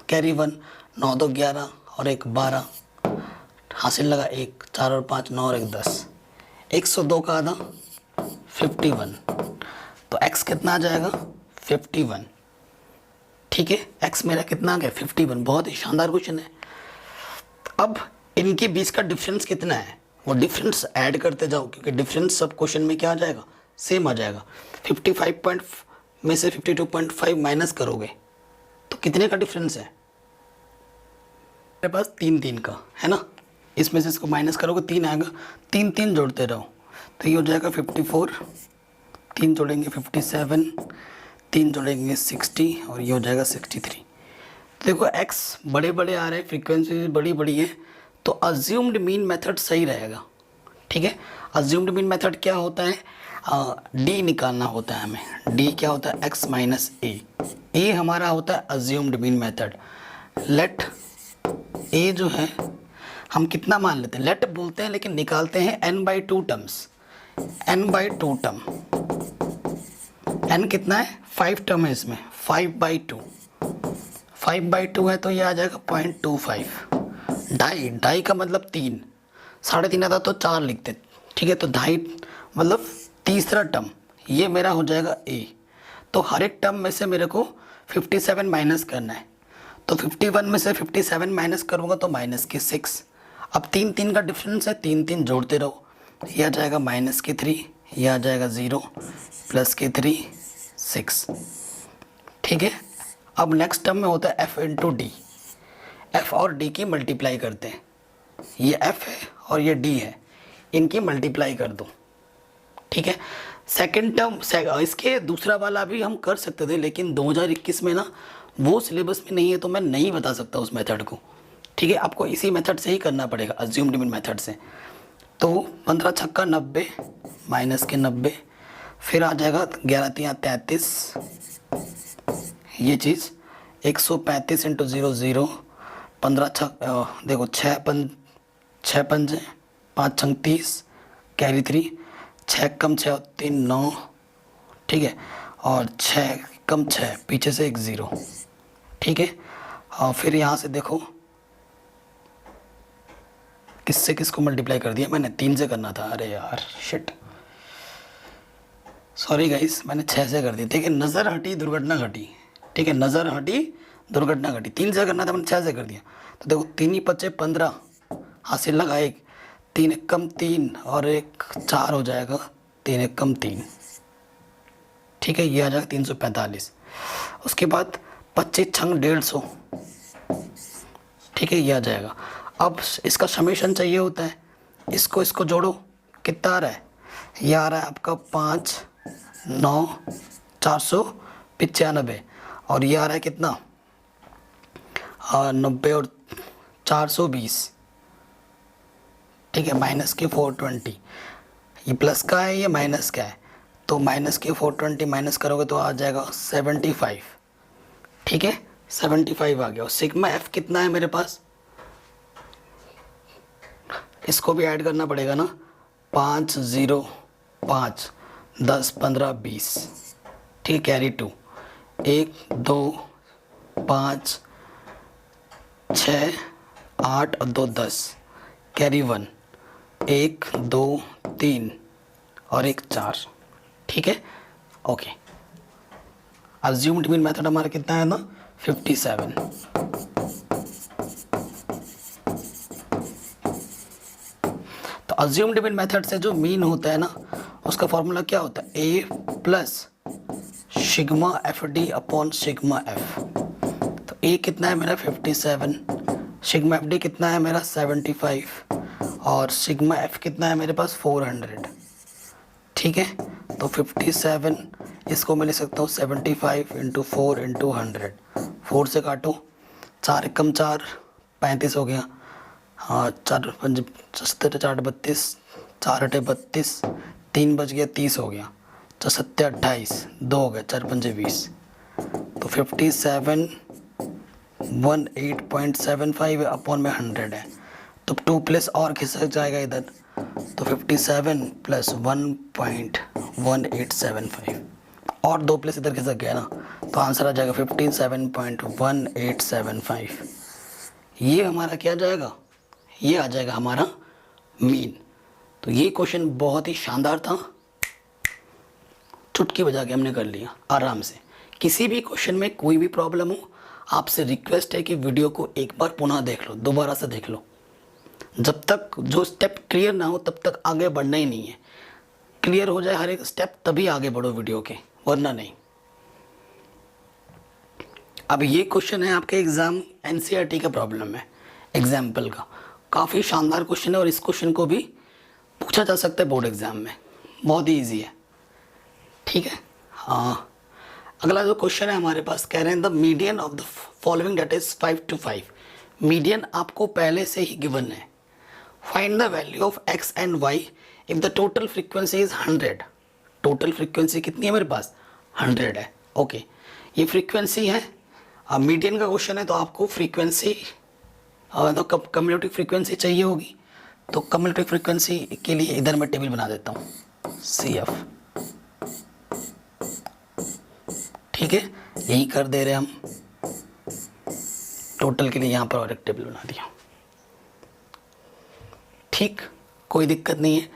कैरी 1, 9 2 11 और 1 12, हासिल लगा 1, 4 और 5 9 और 1 10, 102 का आधा 51। तो x कितना आ जाएगा? 51, ठीक है। x मेरा कितना आ गया? 51। बहुत ही शानदार क्वेश्चन है। अब इनके बीच का डिफरेंस कितना है वो डिफरेंस ऐड करते जाओ, क्योंकि डिफरेंस सब क्वेश्चन में क्या आ जाएगा? सेम आ जाएगा। 55 में से 52.5 माइनस करोगे तो कितने का डिफरेंस है? मेरे पास 3 का है ना, इसमें से इसको माइनस करोगे 3 आएगा, 3 जोड़ते रहो तो ये हो जाएगा 54, 3 जोड़ेंगे 57, 3 जोड़ेंगे 60 और ये हो जाएगा 63। तो देखो x बड़े बड़े आ रहे हैं, फ्रीक्वेंसी बड़ी बड़ी है, तो अज्यूम्ड मीन मेथड सही रहेगा, ठीक है। अज्यूम्ड मीन मेथड क्या होता है? d निकालना होता है हमें। d क्या होता है? x माइनस a हमारा होता है assumed mean method. Let a जो है हम कितना मान लेते हैं, लेट बोलते हैं लेकिन निकालते हैं n/2 terms, n/2 term. n कितना है, 5 टर्म है इसमें, 5/2, 5/2 है तो ये आ जाएगा 0.25। ढाई का मतलब 3, 3.5 आता तो 4 लिखते, ठीक है। तो 2.5 मतलब तीसरा टर्म, ये मेरा हो जाएगा a। तो हर एक टर्म में से मेरे को 57 माइनस करना है, तो 51 में से 57 माइनस करूँगा तो -6। अब 3 का डिफरेंस है, 3 जोड़ते रहो, ये आ जाएगा -3, ये आ जाएगा 0 +3 6, ठीक है। अब नेक्स्ट टर्म में होता है f × d, f और d की मल्टीप्लाई करते हैं, ये f है और ये d है, इनकी मल्टीप्लाई कर दो, ठीक है। सेकेंड टर्म इसके दूसरा वाला भी हम कर सकते थे, लेकिन 2021 में ना वो सिलेबस में नहीं है तो मैं नहीं बता सकता उस मेथड को, ठीक है। आपको इसी मेथड से ही करना पड़ेगा, अज्यूम्ड मीन मेथड से। तो 15 छक्का 90 माइनस के 90, फिर आ जाएगा 11 तियाँ 33, ये चीज़ 135 × 0 0, 15 देखो 6 पंजे 5 छंग 30, कैरी 3, 6 कम 6 3 9, ठीक है। और 6 कम 6 पीछे से एक 0, ठीक है। और फिर यहाँ से देखो किससे किसको मल्टीप्लाई कर दिया मैंने, 3 से करना था, अरे यार शिट, सॉरी गाइस, मैंने 6 से कर दिया, ठीक है। नज़र हटी दुर्घटना घटी, ठीक है, नज़र हटी दुर्घटना घटी, 3 से करना था मैंने 6 से कर दिया। तो देखो 3 × 5 = 15, हासिल लगा 1, 3 × 1 = 3 और 1 4 हो जाएगा, 3 × 1 = 3, ठीक है। ये आ जाएगा 345। उसके बाद 25 छंग 150, ठीक है, ये आ जाएगा। अब इसका समेशन चाहिए होता है, इसको जोड़ो, कितना आ रहा है, ये आ रहा है आपका 5 9 495, और ये आ रहा है कितना 90 और 420, ठीक है। माइनस के 420, ये प्लस का है ये माइनस का है, तो माइनस के 420 माइनस करोगे तो आ जाएगा 75, ठीक है, 75 आ गया। और सिग्मा एफ कितना है मेरे पास, इसको भी ऐड करना पड़ेगा ना, 5 0 5 10 15 20, ठीक है, कैरी 2, 1 2 5 6 8 और 2 10, कैरी 1, 1 2 3 और 1 4, ठीक है, ओके। अज्यूम्ड मीन मेथड हमारा कितना है ना, 57। तो अज्यूम्ड मीन मेथड से जो मीन होता है ना, उसका फॉर्मूला क्या होता है, a + sigma F D upon sigma F. तो a कितना है मेरा 57, सिग्मा एफ डी कितना है मेरा 75, और सिग्मा एफ कितना है मेरे पास 400, ठीक है। तो 57 इसको मैं लिख सकता हूँ 75 × 4 × 100, 4 से काटो, 4 × 1 = 4 35 हो गया, हाँ 4 5 70 4 32, 4 8 32, 3 बच गया 30 हो गया, 4 7 28, 2 हो गया, 4 5 20। तो 57 18.75 अपॉन में 100 है, तो 2 प्लस और खिसक जाएगा इधर, तो 57 + 1.1875 और 2 प्लस इधर खिसक गया ना, तो आंसर आ जाएगा 57.1875। ये हमारा क्या जाएगा, ये आ जाएगा हमारा मीन। तो ये क्वेश्चन बहुत ही शानदार था, चुटकी बजा के हमने कर लिया आराम से। किसी भी क्वेश्चन में कोई भी प्रॉब्लम हो, आपसे रिक्वेस्ट है कि वीडियो को एक बार पुनः देख लो, दोबारा से देख लो। जब तक जो स्टेप क्लियर ना हो तब तक आगे बढ़ना ही नहीं है, क्लियर हो जाए हर एक स्टेप तभी आगे बढ़ो वीडियो के, वरना नहीं। अब ये क्वेश्चन है आपके एग्जाम एनसीईआरटी का प्रॉब्लम है, एग्जाम्पल का, काफ़ी शानदार क्वेश्चन है और इस क्वेश्चन को भी पूछा जा सकता है बोर्ड एग्जाम में, बहुत ही ईजी है, ठीक है। हाँ, अगला जो क्वेश्चन है हमारे पास, कह रहे हैं the median of the following data is 5 to 5। Median आपको पहले से ही गिवन है। Find the value of x and y if the total frequency is 100। Total frequency कितनी है मेरे पास, 100 है, ओके। ये फ्रीक्वेंसी है, अब मीडियन का क्वेश्चन है तो आपको फ्रीक्वेंसी तो कम्युलेटिव फ्रीक्वेंसी चाहिए होगी, तो कम्युलेटिव फ्रीक्वेंसी के लिए इधर मैं टेबल बना देता हूँ CF, ठीक है। यही कर दे रहे हम, टोटल के लिए यहाँ पर और एक टेबल बना दिया, ठीक, कोई दिक्कत नहीं है।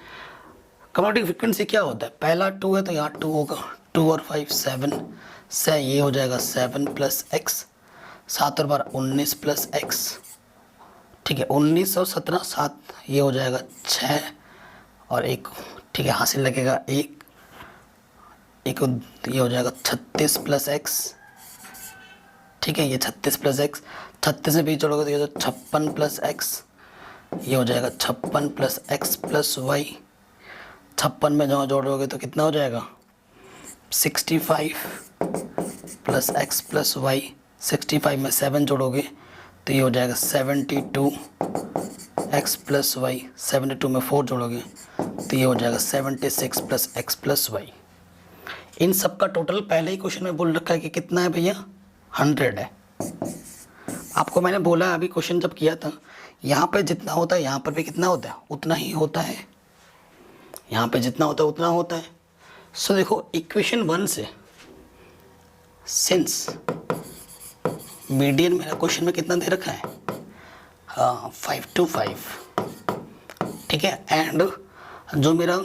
कम्युलेटिव फ्रीक्वेंसी क्या होता है, पहला 2 है तो यहाँ 2 होगा, 2 और 5 7 से ये हो जाएगा 7 + x, 7 और 12 19 + x, ठीक है। 19 और 17 7, ये हो जाएगा 6 और 1, ठीक है, हासिल लगेगा 1, ये हो जाएगा 36 + x, ठीक है। ये 36 + x, 36 से बीच जोड़ोगे तो ये 56 + x, ये हो जाएगा 56 + x + y, 56 में जहाँ जोड़ोगे तो कितना हो जाएगा 65 + x + y, 65 में 7 जोड़ोगे तो ये हो जाएगा 72 x + y, 72 में 4 जोड़ोगे तो ये हो जाएगा 76 + x + y। इन सब का टोटल पहले ही क्वेश्चन में बोल रखा है कि कितना है भैया 100 है। आपको मैंने बोला अभी क्वेश्चन जब किया था, यहाँ पे जितना होता है यहाँ पर भी कितना होता है उतना ही होता है, यहाँ पे जितना होता है उतना होता है। सो देखो इक्वेशन 1 से सिंस मीडियन मेरा क्वेश्चन में कितना दे रखा है 5 to 5, ठीक है, एंड जो मेरा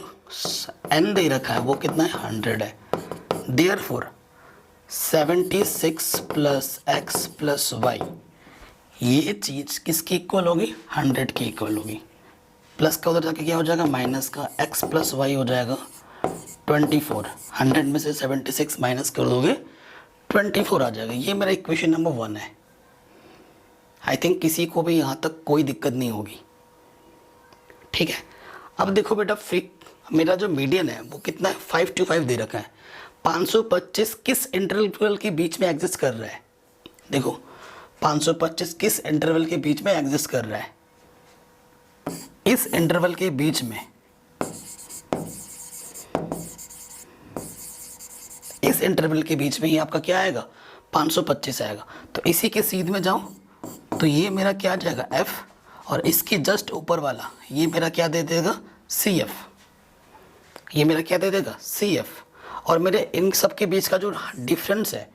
n दे रखा है वो कितना है 100 है। देयरफॉर 76 + x + y, ये चीज़ किसकी इक्वल होगी 100 की इक्वल होगी। प्लस का उधर जाके क्या हो जाएगा माइनस का x + y हो जाएगा 24, 100 में से 76 माइनस कर दोगे 24 आ जाएगा। ये मेरा इक्वेशन नंबर 1 है। आई थिंक किसी को भी यहाँ तक कोई दिक्कत नहीं होगी, ठीक है। अब देखो बेटा मेरा जो मीडियन है वो कितना है 5 to 5 दे रखा है। 525 किस इंटरवल के बीच में एग्जिस्ट कर रहा है, देखो 525 किस इंटरवल के बीच में एग्जिस्ट कर रहा है, इस इंटरवल के बीच में, इस इंटरवल के बीच में ही आपका क्या आएगा 525 आएगा। तो इसी के सीध में जाऊं तो ये मेरा क्या आ जाएगा f, और इसके जस्ट ऊपर वाला ये मेरा क्या दे देगा CF, ये मेरा क्या दे देगा CF। और मेरे इन सब के बीच का जो डिफरेंस है,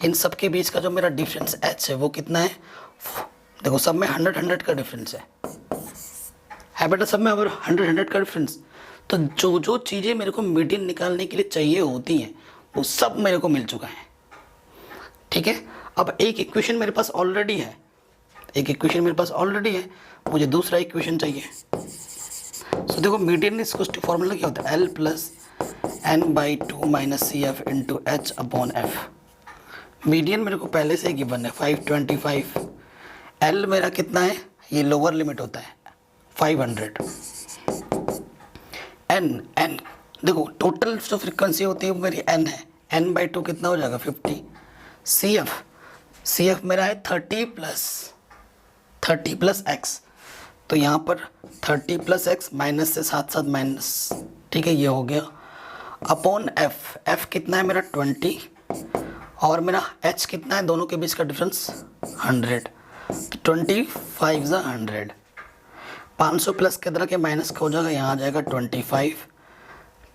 इन सब के बीच का जो मेरा डिफरेंस h है वो कितना है, देखो सब में 100 का डिफरेंस है बेटा, सब में अगर 100 का डिफरेंस। तो जो जो चीज़ें मेरे को मीडियन निकालने के लिए चाहिए होती हैं वो सब मेरे को मिल चुका है, ठीक है। अब एक इक्वेशन मेरे पास ऑलरेडी है, एक इक्वेशन मेरे पास ऑलरेडी है, मुझे दूसरा इक्वेशन चाहिए। सो देखो मीडियन इसको फॉर्मूला क्या होता है L + n/2 - CF × h/f। Median मेरे को पहले से गिवन है 525, L मेरा कितना है, ये लोअर लिमिट होता है 500, n देखो टोटल जो फ्रीक्वेंसी होती है वो मेरी n है, n/2 कितना हो जाएगा 50। CF मेरा है 30 + x, तो यहाँ पर 30 + x माइनस से साथ साथ माइनस, ठीक है, ये हो गया अपॉन f कितना है मेरा 20, और मेरा h कितना है, दोनों के बीच का डिफरेंस 100, 25 = 100, 500 प्लस के तरह के माइनस का हो जाएगा, यहाँ आ जाएगा 25,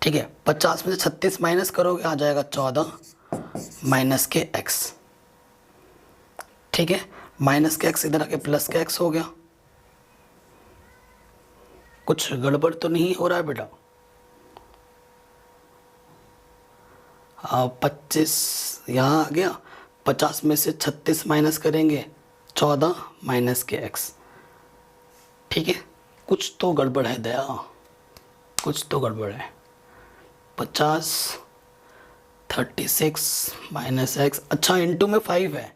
ठीक है। 50 में से 36 माइनस करोगे आ जाएगा 14 माइनस के x, ठीक है, माइनस के x इधर आके प्लस के x हो गया। कुछ गड़बड़ तो नहीं हो रहा है बेटा? 25 यहाँ आ गया, 50 में से 36 माइनस करेंगे 14 माइनस के x, ठीक है। कुछ तो गड़बड़ है दया, कुछ तो गड़बड़ है। 50 36 माइनस x, अच्छा इंटू में 5 है,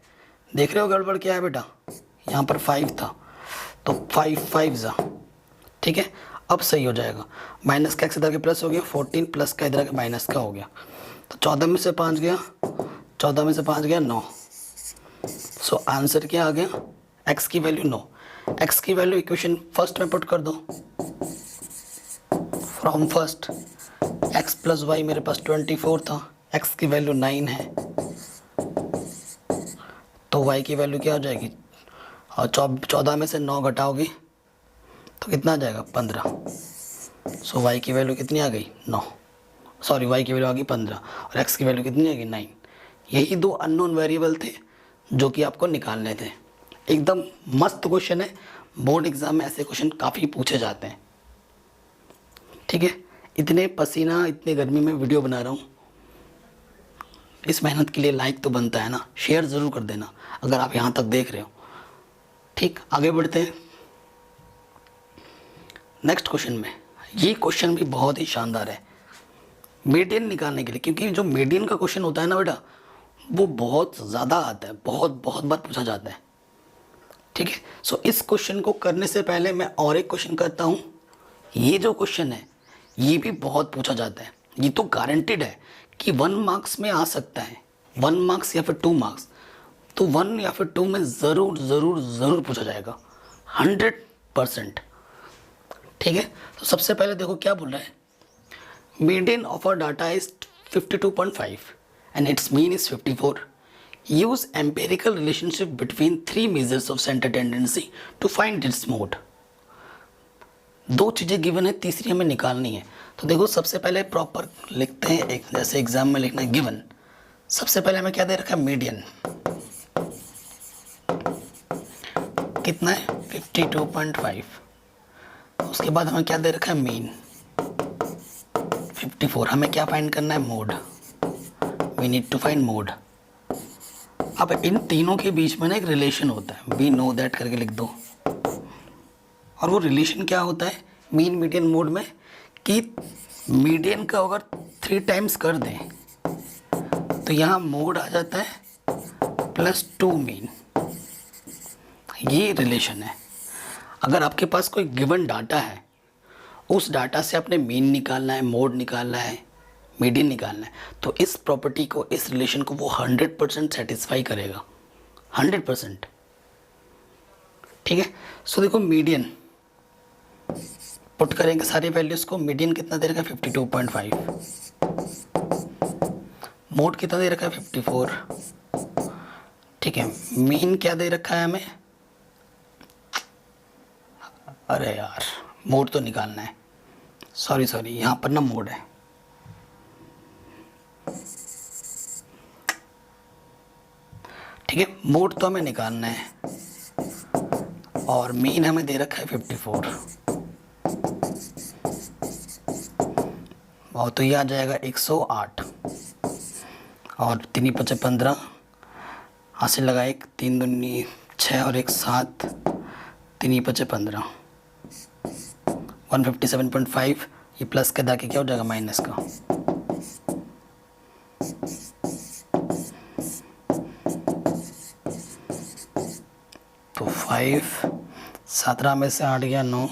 देख रहे हो गड़बड़ क्या है बेटा, यहाँ पर 5 था तो 5 5 ज़ा, ठीक है। अब सही हो जाएगा, माइनस का x इधर के प्लस हो गया, 14 प्लस का इधर के माइनस का हो गया, तो 14 में से 5 गया, 14 में से 5 गया 9। सो आंसर क्या आ गया, x की वैल्यू 9। x की वैल्यू इक्वेशन फर्स्ट में पुट कर दो, फ्रॉम फर्स्ट x + y मेरे पास 24 था, x की वैल्यू 9 है, तो y की वैल्यू क्या हो जाएगी, और 14 में से 9 घटाओगे तो कितना आ जाएगा 15। सो y की वैल्यू कितनी आ गई 9, सॉरी y की वैल्यू आ गई 15 और x की वैल्यू कितनी आ गई 9। यही दो अननोन वेरिएबल थे जो कि आपको निकालने थे। एकदम मस्त क्वेश्चन है, बोर्ड एग्जाम में ऐसे क्वेश्चन काफ़ी पूछे जाते हैं। ठीक है, इतने पसीना इतने गर्मी में वीडियो बना रहा हूँ, इस मेहनत के लिए लाइक तो बनता है ना, शेयर ज़रूर कर देना अगर आप यहाँ तक देख रहे हो। ठीक, आगे बढ़ते हैं नेक्स्ट क्वेश्चन में। ये क्वेश्चन भी बहुत ही शानदार है मीडियन निकालने के लिए, क्योंकि जो मीडियन का क्वेश्चन होता है ना बेटा, वो बहुत ज़्यादा आता है, बहुत बार पूछा जाता है। ठीक है, सो इस क्वेश्चन को करने से पहले मैं और एक क्वेश्चन करता हूँ। ये जो क्वेश्चन है ये भी बहुत पूछा जाता है, ये तो गारंटेड है कि 1 मार्क्स में आ सकता है, 1 मार्क्स या फिर 2 मार्क्स, तो 1 या फिर 2 में ज़रूर पूछा जाएगा 100%। ठीक है, तो सबसे पहले देखो क्या बोल रहा है, median of a data is 52.5 and its mean is 54। Use empirical relationship between 3 measures of centre tendency to find its mode. दो चीज़ें गिवन है, तीसरी हमें निकालनी है। तो देखो सबसे पहले प्रॉपर लिखते हैं, एक जैसे एग्जाम में लिखना है गिवन। सबसे पहले हमें क्या दे रखा है, मीडियन कितना है 52.5। उसके बाद हमें क्या दे रखा है, मीन 54। हमें क्या फाइंड करना है, mode, we need to find mode. अब इन तीनों के बीच में ना एक रिलेशन होता है, वी नो दैट करके लिख दो। और वो रिलेशन क्या होता है मीन मीडियन मोड में, कि मीडियन का अगर 3 टाइम्स कर दें तो यहाँ मोड आ जाता है +2 मीन। ये रिलेशन है। अगर आपके पास कोई गिवन डाटा है, उस डाटा से आपने मीन निकालना है, मोड निकालना है, मीडियन निकालना है, तो इस प्रॉपर्टी को, इस रिलेशन को वो 100% सेटिस्फाई करेगा, 100%। ठीक है, सो देखो मीडियन पुट करेंगे सारी वैल्यूज़ को। मीडियन कितना दे रखा है 52.5, मोड कितना दे रखा है 54। ठीक है, मीन क्या दे रखा है हमें, अरे यार मोड तो निकालना है, सॉरी यहाँ पर ना मोड है। ठीक है, मोड तो हमें निकालना है और मीन हमें दे रखा है 54। और तो ये आ जाएगा 108 और 3 × 15 हासिल लगाए, 3 दूनी 6 और 1 7, 3 × 15 157.5। ये प्लस के दाके क्या हो जाएगा, माइनस का। तो 5, 17 में से 8 गया 9,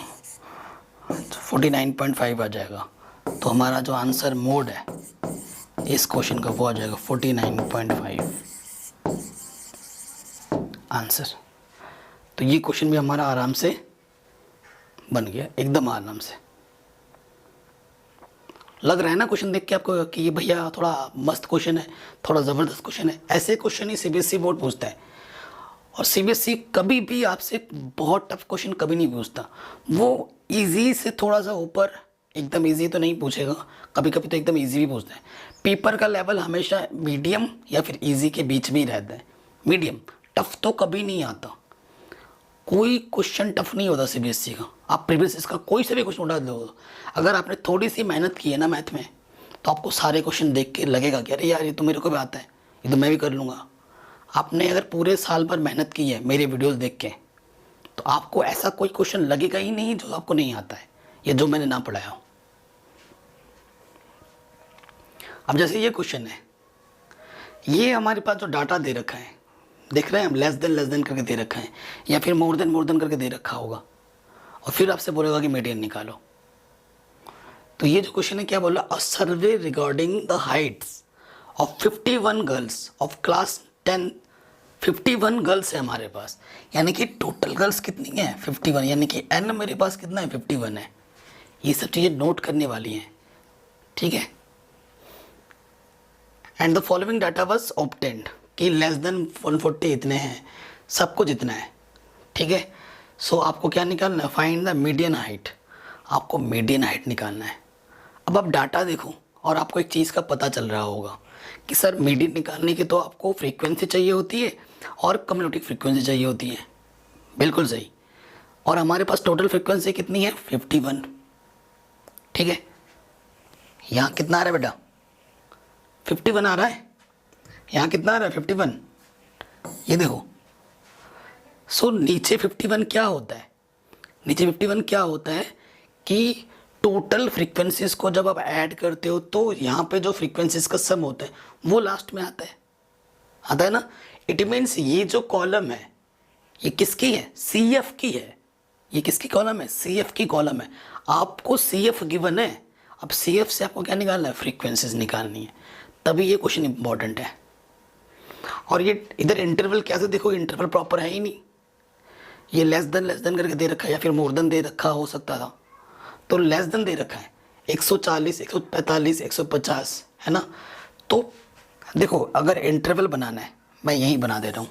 49.5 आ जाएगा। तो हमारा जो आंसर मोड है इस क्वेश्चन का वो आ जाएगा 49.5 आंसर। तो ये क्वेश्चन भी हमारा आराम से बन गया, एकदम आराम से। लग रहा है ना क्वेश्चन देख के आपको कि ये भैया थोड़ा मस्त क्वेश्चन है, थोड़ा ज़बरदस्त क्वेश्चन है। ऐसे क्वेश्चन ही सीबीएसई बोर्ड पूछता है, और सीबीएसई कभी भी आपसे बहुत टफ क्वेश्चन कभी नहीं पूछता। वो इजी से थोड़ा सा ऊपर, एकदम इजी तो नहीं पूछेगा, कभी कभी तो एकदम इजी भी पूछता है। पेपर का लेवल हमेशा मीडियम या फिर इजी के बीच में ही रहता है, मीडियम। टफ तो कभी नहीं आता, कोई क्वेश्चन टफ नहीं होता सीबीएसई का। आप प्रीवियस इसका कोई से भी क्वेश्चन उठा दो, अगर आपने थोड़ी सी मेहनत की है ना मैथ में, तो आपको सारे क्वेश्चन देख के लगेगा कि अरे यार ये तो मेरे को भी आता है, ये तो मैं भी कर लूँगा। आपने अगर पूरे साल भर मेहनत की है मेरे वीडियोस देख के, तो आपको ऐसा कोई क्वेश्चन लगेगा ही नहीं जो आपको नहीं आता है, ये जो मैंने ना पढ़ाया हो। अब जैसे ये क्वेश्चन है, ये हमारे पास जो डाटा दे रखा है, देख रहे हैं हम, लेस देन करके दे रखा है, या फिर मोर देन करके दे रखा होगा, और फिर आपसे बोलेगा कि मीडियन निकालो। तो ये जो क्वेश्चन है क्या बोला, a survey regarding the heights of 51 girls of class 10। 51 girls है हमारे पास, यानी कि टोटल गर्ल्स कितनी है 51, यानी कि n मेरे पास कितना है 51 है। ये सब चीज़ें नोट करने वाली हैं, ठीक है। And the following data was obtained, कि लेस देन 140 इतने हैं, सबको जितना है। ठीक है। सो आपको क्या निकालना है, फाइंड द मीडियन हाइट, आपको मीडियन हाइट निकालना है। अब आप डाटा देखो और आपको एक चीज़ का पता चल रहा होगा कि सर मीडियन निकालने की तो आपको फ्रीक्वेंसी चाहिए होती है और कम्युलेटिव फ्रीक्वेंसी चाहिए होती है, बिल्कुल सही। और हमारे पास टोटल फ्रीक्वेंसी कितनी है, 51, ठीक है। यहाँ कितना आ रहा है बेटा, 51 आ रहा है, यहाँ कितना आ रहा है 51, ये देखो। सो नीचे 51 क्या होता है, नीचे 51 क्या होता है कि टोटल फ्रीक्वेंसीज को जब आप ऐड करते हो तो यहाँ पे जो फ्रीक्वेंसीज का सम होता है वो लास्ट में आता है ना। इट मीन्स ये जो कॉलम है ये किसकी है, सी एफ की है। ये किसकी कॉलम है, सी एफ की कॉलम है। आपको सी एफ गिवन है, अब सी एफ से आपको क्या निकालना है, फ्रीक्वेंसीज निकालनी है, तभी ये क्वेश्चन इंपॉर्टेंट है। और ये इधर इंटरवल कैसे देखो, इंटरवल प्रॉपर है ही नहीं, ये लेस देन करके दे रखा है या फिर मोर देन दे रखा हो सकता था, तो लेस देन दे रखा है 140, 145, 150, है ना। तो देखो अगर इंटरवल बनाना है, मैं यहीं बना दे रहा हूँ,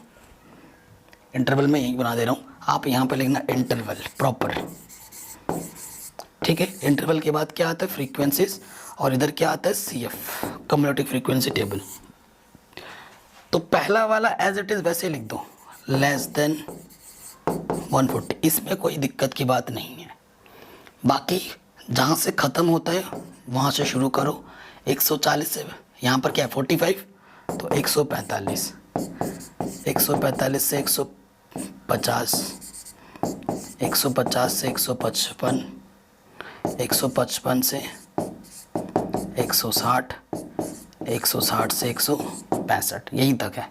इंटरवल में यहीं बना दे रहा हूँ, आप यहाँ पे लिखना इंटरवल प्रॉपर, ठीक है। इंटरवल के बाद क्या आता है, फ्रीक्वेंसीज, और इधर क्या आता है, C F, cumulative frequency table. तो पहला वाला एज इट इज़ वैसे लिख दो, लेस देन 140, इसमें कोई दिक्कत की बात नहीं है। बाकी जहाँ से ख़त्म होता है वहाँ से शुरू करो, 140 से, यहाँ पर क्या है 45, तो 145, 145 से 150, 150 से 155, 155 से 160, 160 से 165, यहीं तक है।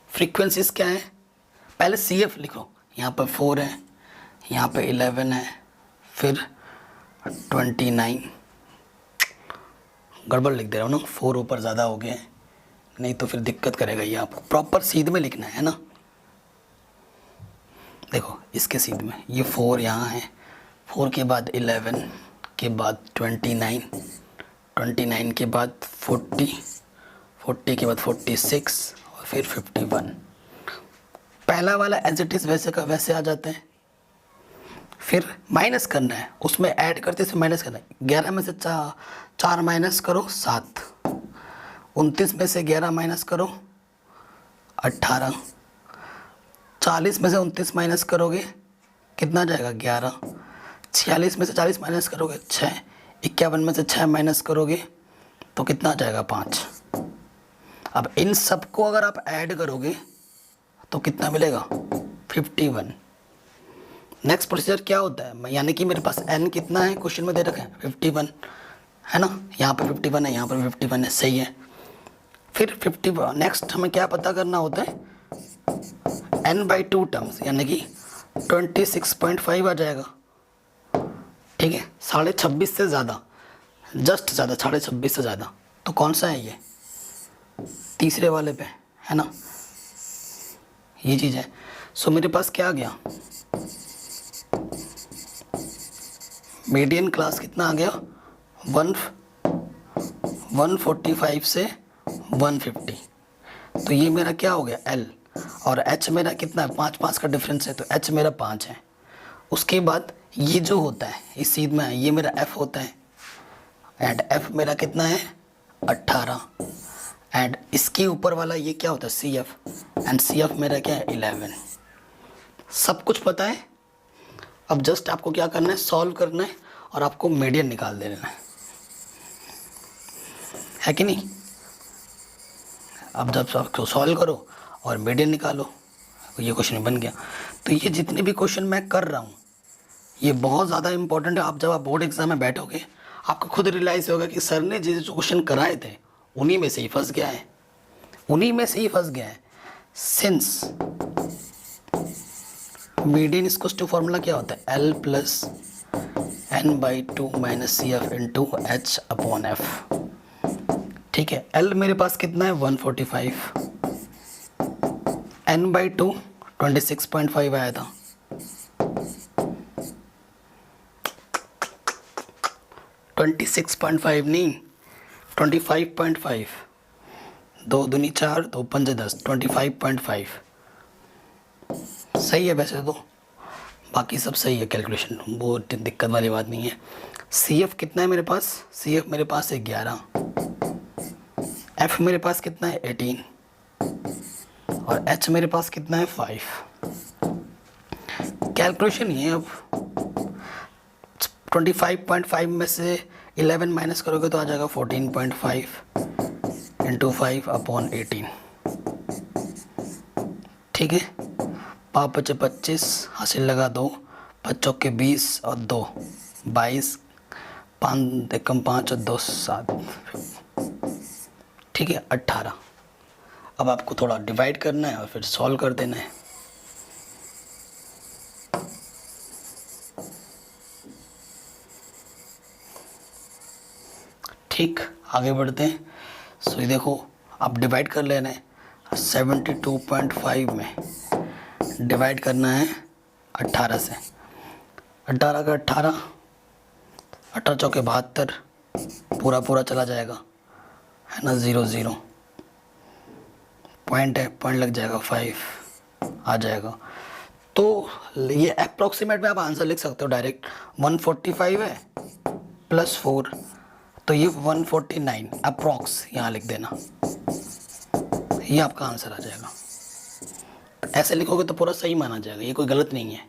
फ्रीक्वेंसीज क्या है, पहले सी एफ लिखो, यहाँ पर 4 है, यहाँ पे 11 है, फिर 29, गड़बड़ लिख दे रहा हूँ ना, 4 ऊपर ज़्यादा हो गए, नहीं तो फिर दिक्कत करेगा ये। आपको प्रॉपर सीध में लिखना है ना, देखो इसके सीध में ये 4 यहाँ है, 4 के बाद 11 के बाद 29, 29 के बाद 40, 40 के बाद 46 और फिर 51। पहला वाला एज इट इज़ वैसे का वैसे आ जाते हैं। फिर माइनस करना है, उसमें ऐड करते से माइनस करना है, 11 में से 4 माइनस करो 7, 29 में से 11 माइनस करो 18, 40 में से 29 माइनस करोगे कितना जाएगा 11, 46 में से 40 माइनस करोगे 6, 51 में से 6 माइनस करोगे तो कितना जाएगा 5। अब इन सबको अगर आप ऐड करोगे तो कितना मिलेगा 51। नेक्स्ट प्रोसीजर क्या होता है, यानी कि मेरे पास n कितना है, क्वेश्चन में दे रखा है 51, है ना, यहाँ पर 51 है, यहाँ पर 51 है, सही है। फिर 51 नेक्स्ट हमें क्या पता करना होता है, n/2 टर्म्स, यानी कि 26.5 आ जाएगा, ठीक है, 26.5 से ज़्यादा, जस्ट ज़्यादा 26.5 से ज़्यादा, तो कौन सा है ये, तीसरे वाले पे, है ना, ये चीज़ है। सो मेरे पास क्या आ गया, मीडियन क्लास कितना आ गया 145 से 150, तो ये मेरा क्या हो गया L, और H मेरा कितना है, 5 का डिफरेंस है, तो H मेरा 5 है। उसके बाद ये जो होता है इस सीध में है, ये मेरा F होता है, एंड F मेरा कितना है 18, एंड इसके ऊपर वाला ये क्या होता है CF, एंड CF मेरा क्या है 11। सब कुछ पता है, अब जस्ट आपको क्या करना है, सॉल्व करना है और आपको मीडियन निकाल देना है कि नहीं। अब जब आपको सॉल्व करो और मीडियन निकालो, ये क्वेश्चन बन गया। तो ये जितने भी क्वेश्चन मैं कर रहा हूँ ये बहुत ज़्यादा इंपॉर्टेंट है। आप जब आप बोर्ड एग्जाम में बैठोगे आपको खुद रियलाइज़ होगा कि सर ने जो क्वेश्चन कराए थे उन्हीं में से ही फंस गया है, उन्हीं में से ही फंस गया है। सिंस मीडियन इसको टू फॉर्मूला क्या होता है, L plus n/2 minus CF into H/F, ठीक है। L मेरे पास कितना है 145, n/2 26.5 आया था, 26.5 नहीं 25.5, 2 दूनी 4, 2 पंजे 10, 25.5, सही है वैसे तो, बाकी सब सही है कैलकुलेशन, वो दिक्कत वाली बात नहीं है। सी एफ कितना है मेरे पास, सी एफ मेरे पास है 11, एफ मेरे पास कितना है 18 और एच मेरे पास कितना है 5। कैलकुलेशन ये अब 25.5 में से 11 माइनस करोगे तो आ जाएगा 14.5 इंटू 5 अपॉन 18। ठीक है, 5 बचे 25, हासिल लगा 2, 5 चौके 20 और 2 22, 5 कम 5 और 2 7, ठीक है 18। अब आपको थोड़ा डिवाइड करना है और फिर सॉल्व कर देना है। ठीक, आगे बढ़ते हैं। सो ये देखो, आप डिवाइड कर लेना है। 72.5 में डिवाइड करना है 18 से, 18 का 18, 18 चौके 72, पूरा पूरा चला जाएगा है ना, 0 0 पॉइंट है, पॉइंट लग जाएगा 5 आ जाएगा। तो ये अप्रॉक्सीमेट में आप आंसर लिख सकते हो डायरेक्ट, 145 है प्लस 4 तो ये 149 अप्रॉक्स यहाँ लिख देना, ये आपका आंसर आ जाएगा। ऐसे लिखोगे तो पूरा सही माना जाएगा, ये कोई गलत नहीं है।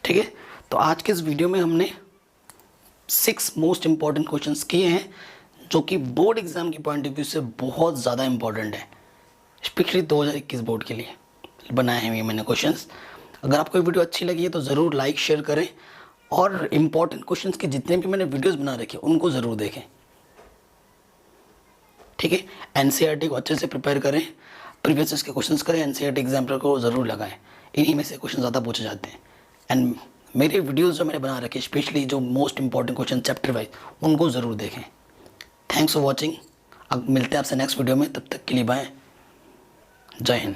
ठीक है, तो आज के इस वीडियो में हमने 6 मोस्ट इम्पॉर्टेंट क्वेश्चंस किए हैं जो कि बोर्ड एग्जाम की पॉइंट ऑफ व्यू से बहुत ज़्यादा इंपॉर्टेंट है, स्पेशली 2021 बोर्ड के लिए बनाए हैं ये मैंने क्वेश्चंस। अगर आपको ये वीडियो अच्छी लगी है तो ज़रूर लाइक शेयर करें और इम्पॉर्टेंट क्वेश्चंस के जितने भी मैंने वीडियोस बना रखे उनको ज़रूर देखें। ठीक है, एनसीईआरटी को अच्छे से प्रिपेयर करें, प्रीवियस ईयर के क्वेश्चंस करें, एनसीईआरटी एग्जाम्पलर को ज़रूर लगाएं, इन्हीं में से क्वेश्चन ज़्यादा पूछे जाते हैं। एंड मेरे वीडियोज़ जो मैंने बना रखे स्पेशली जो most important question chapter wise उनको ज़रूर देखें। थैंक्स फॉर वॉचिंग, अब मिलते हैं आपसे नेक्स्ट वीडियो में, तब तक के लिए बाय, जय हिंद।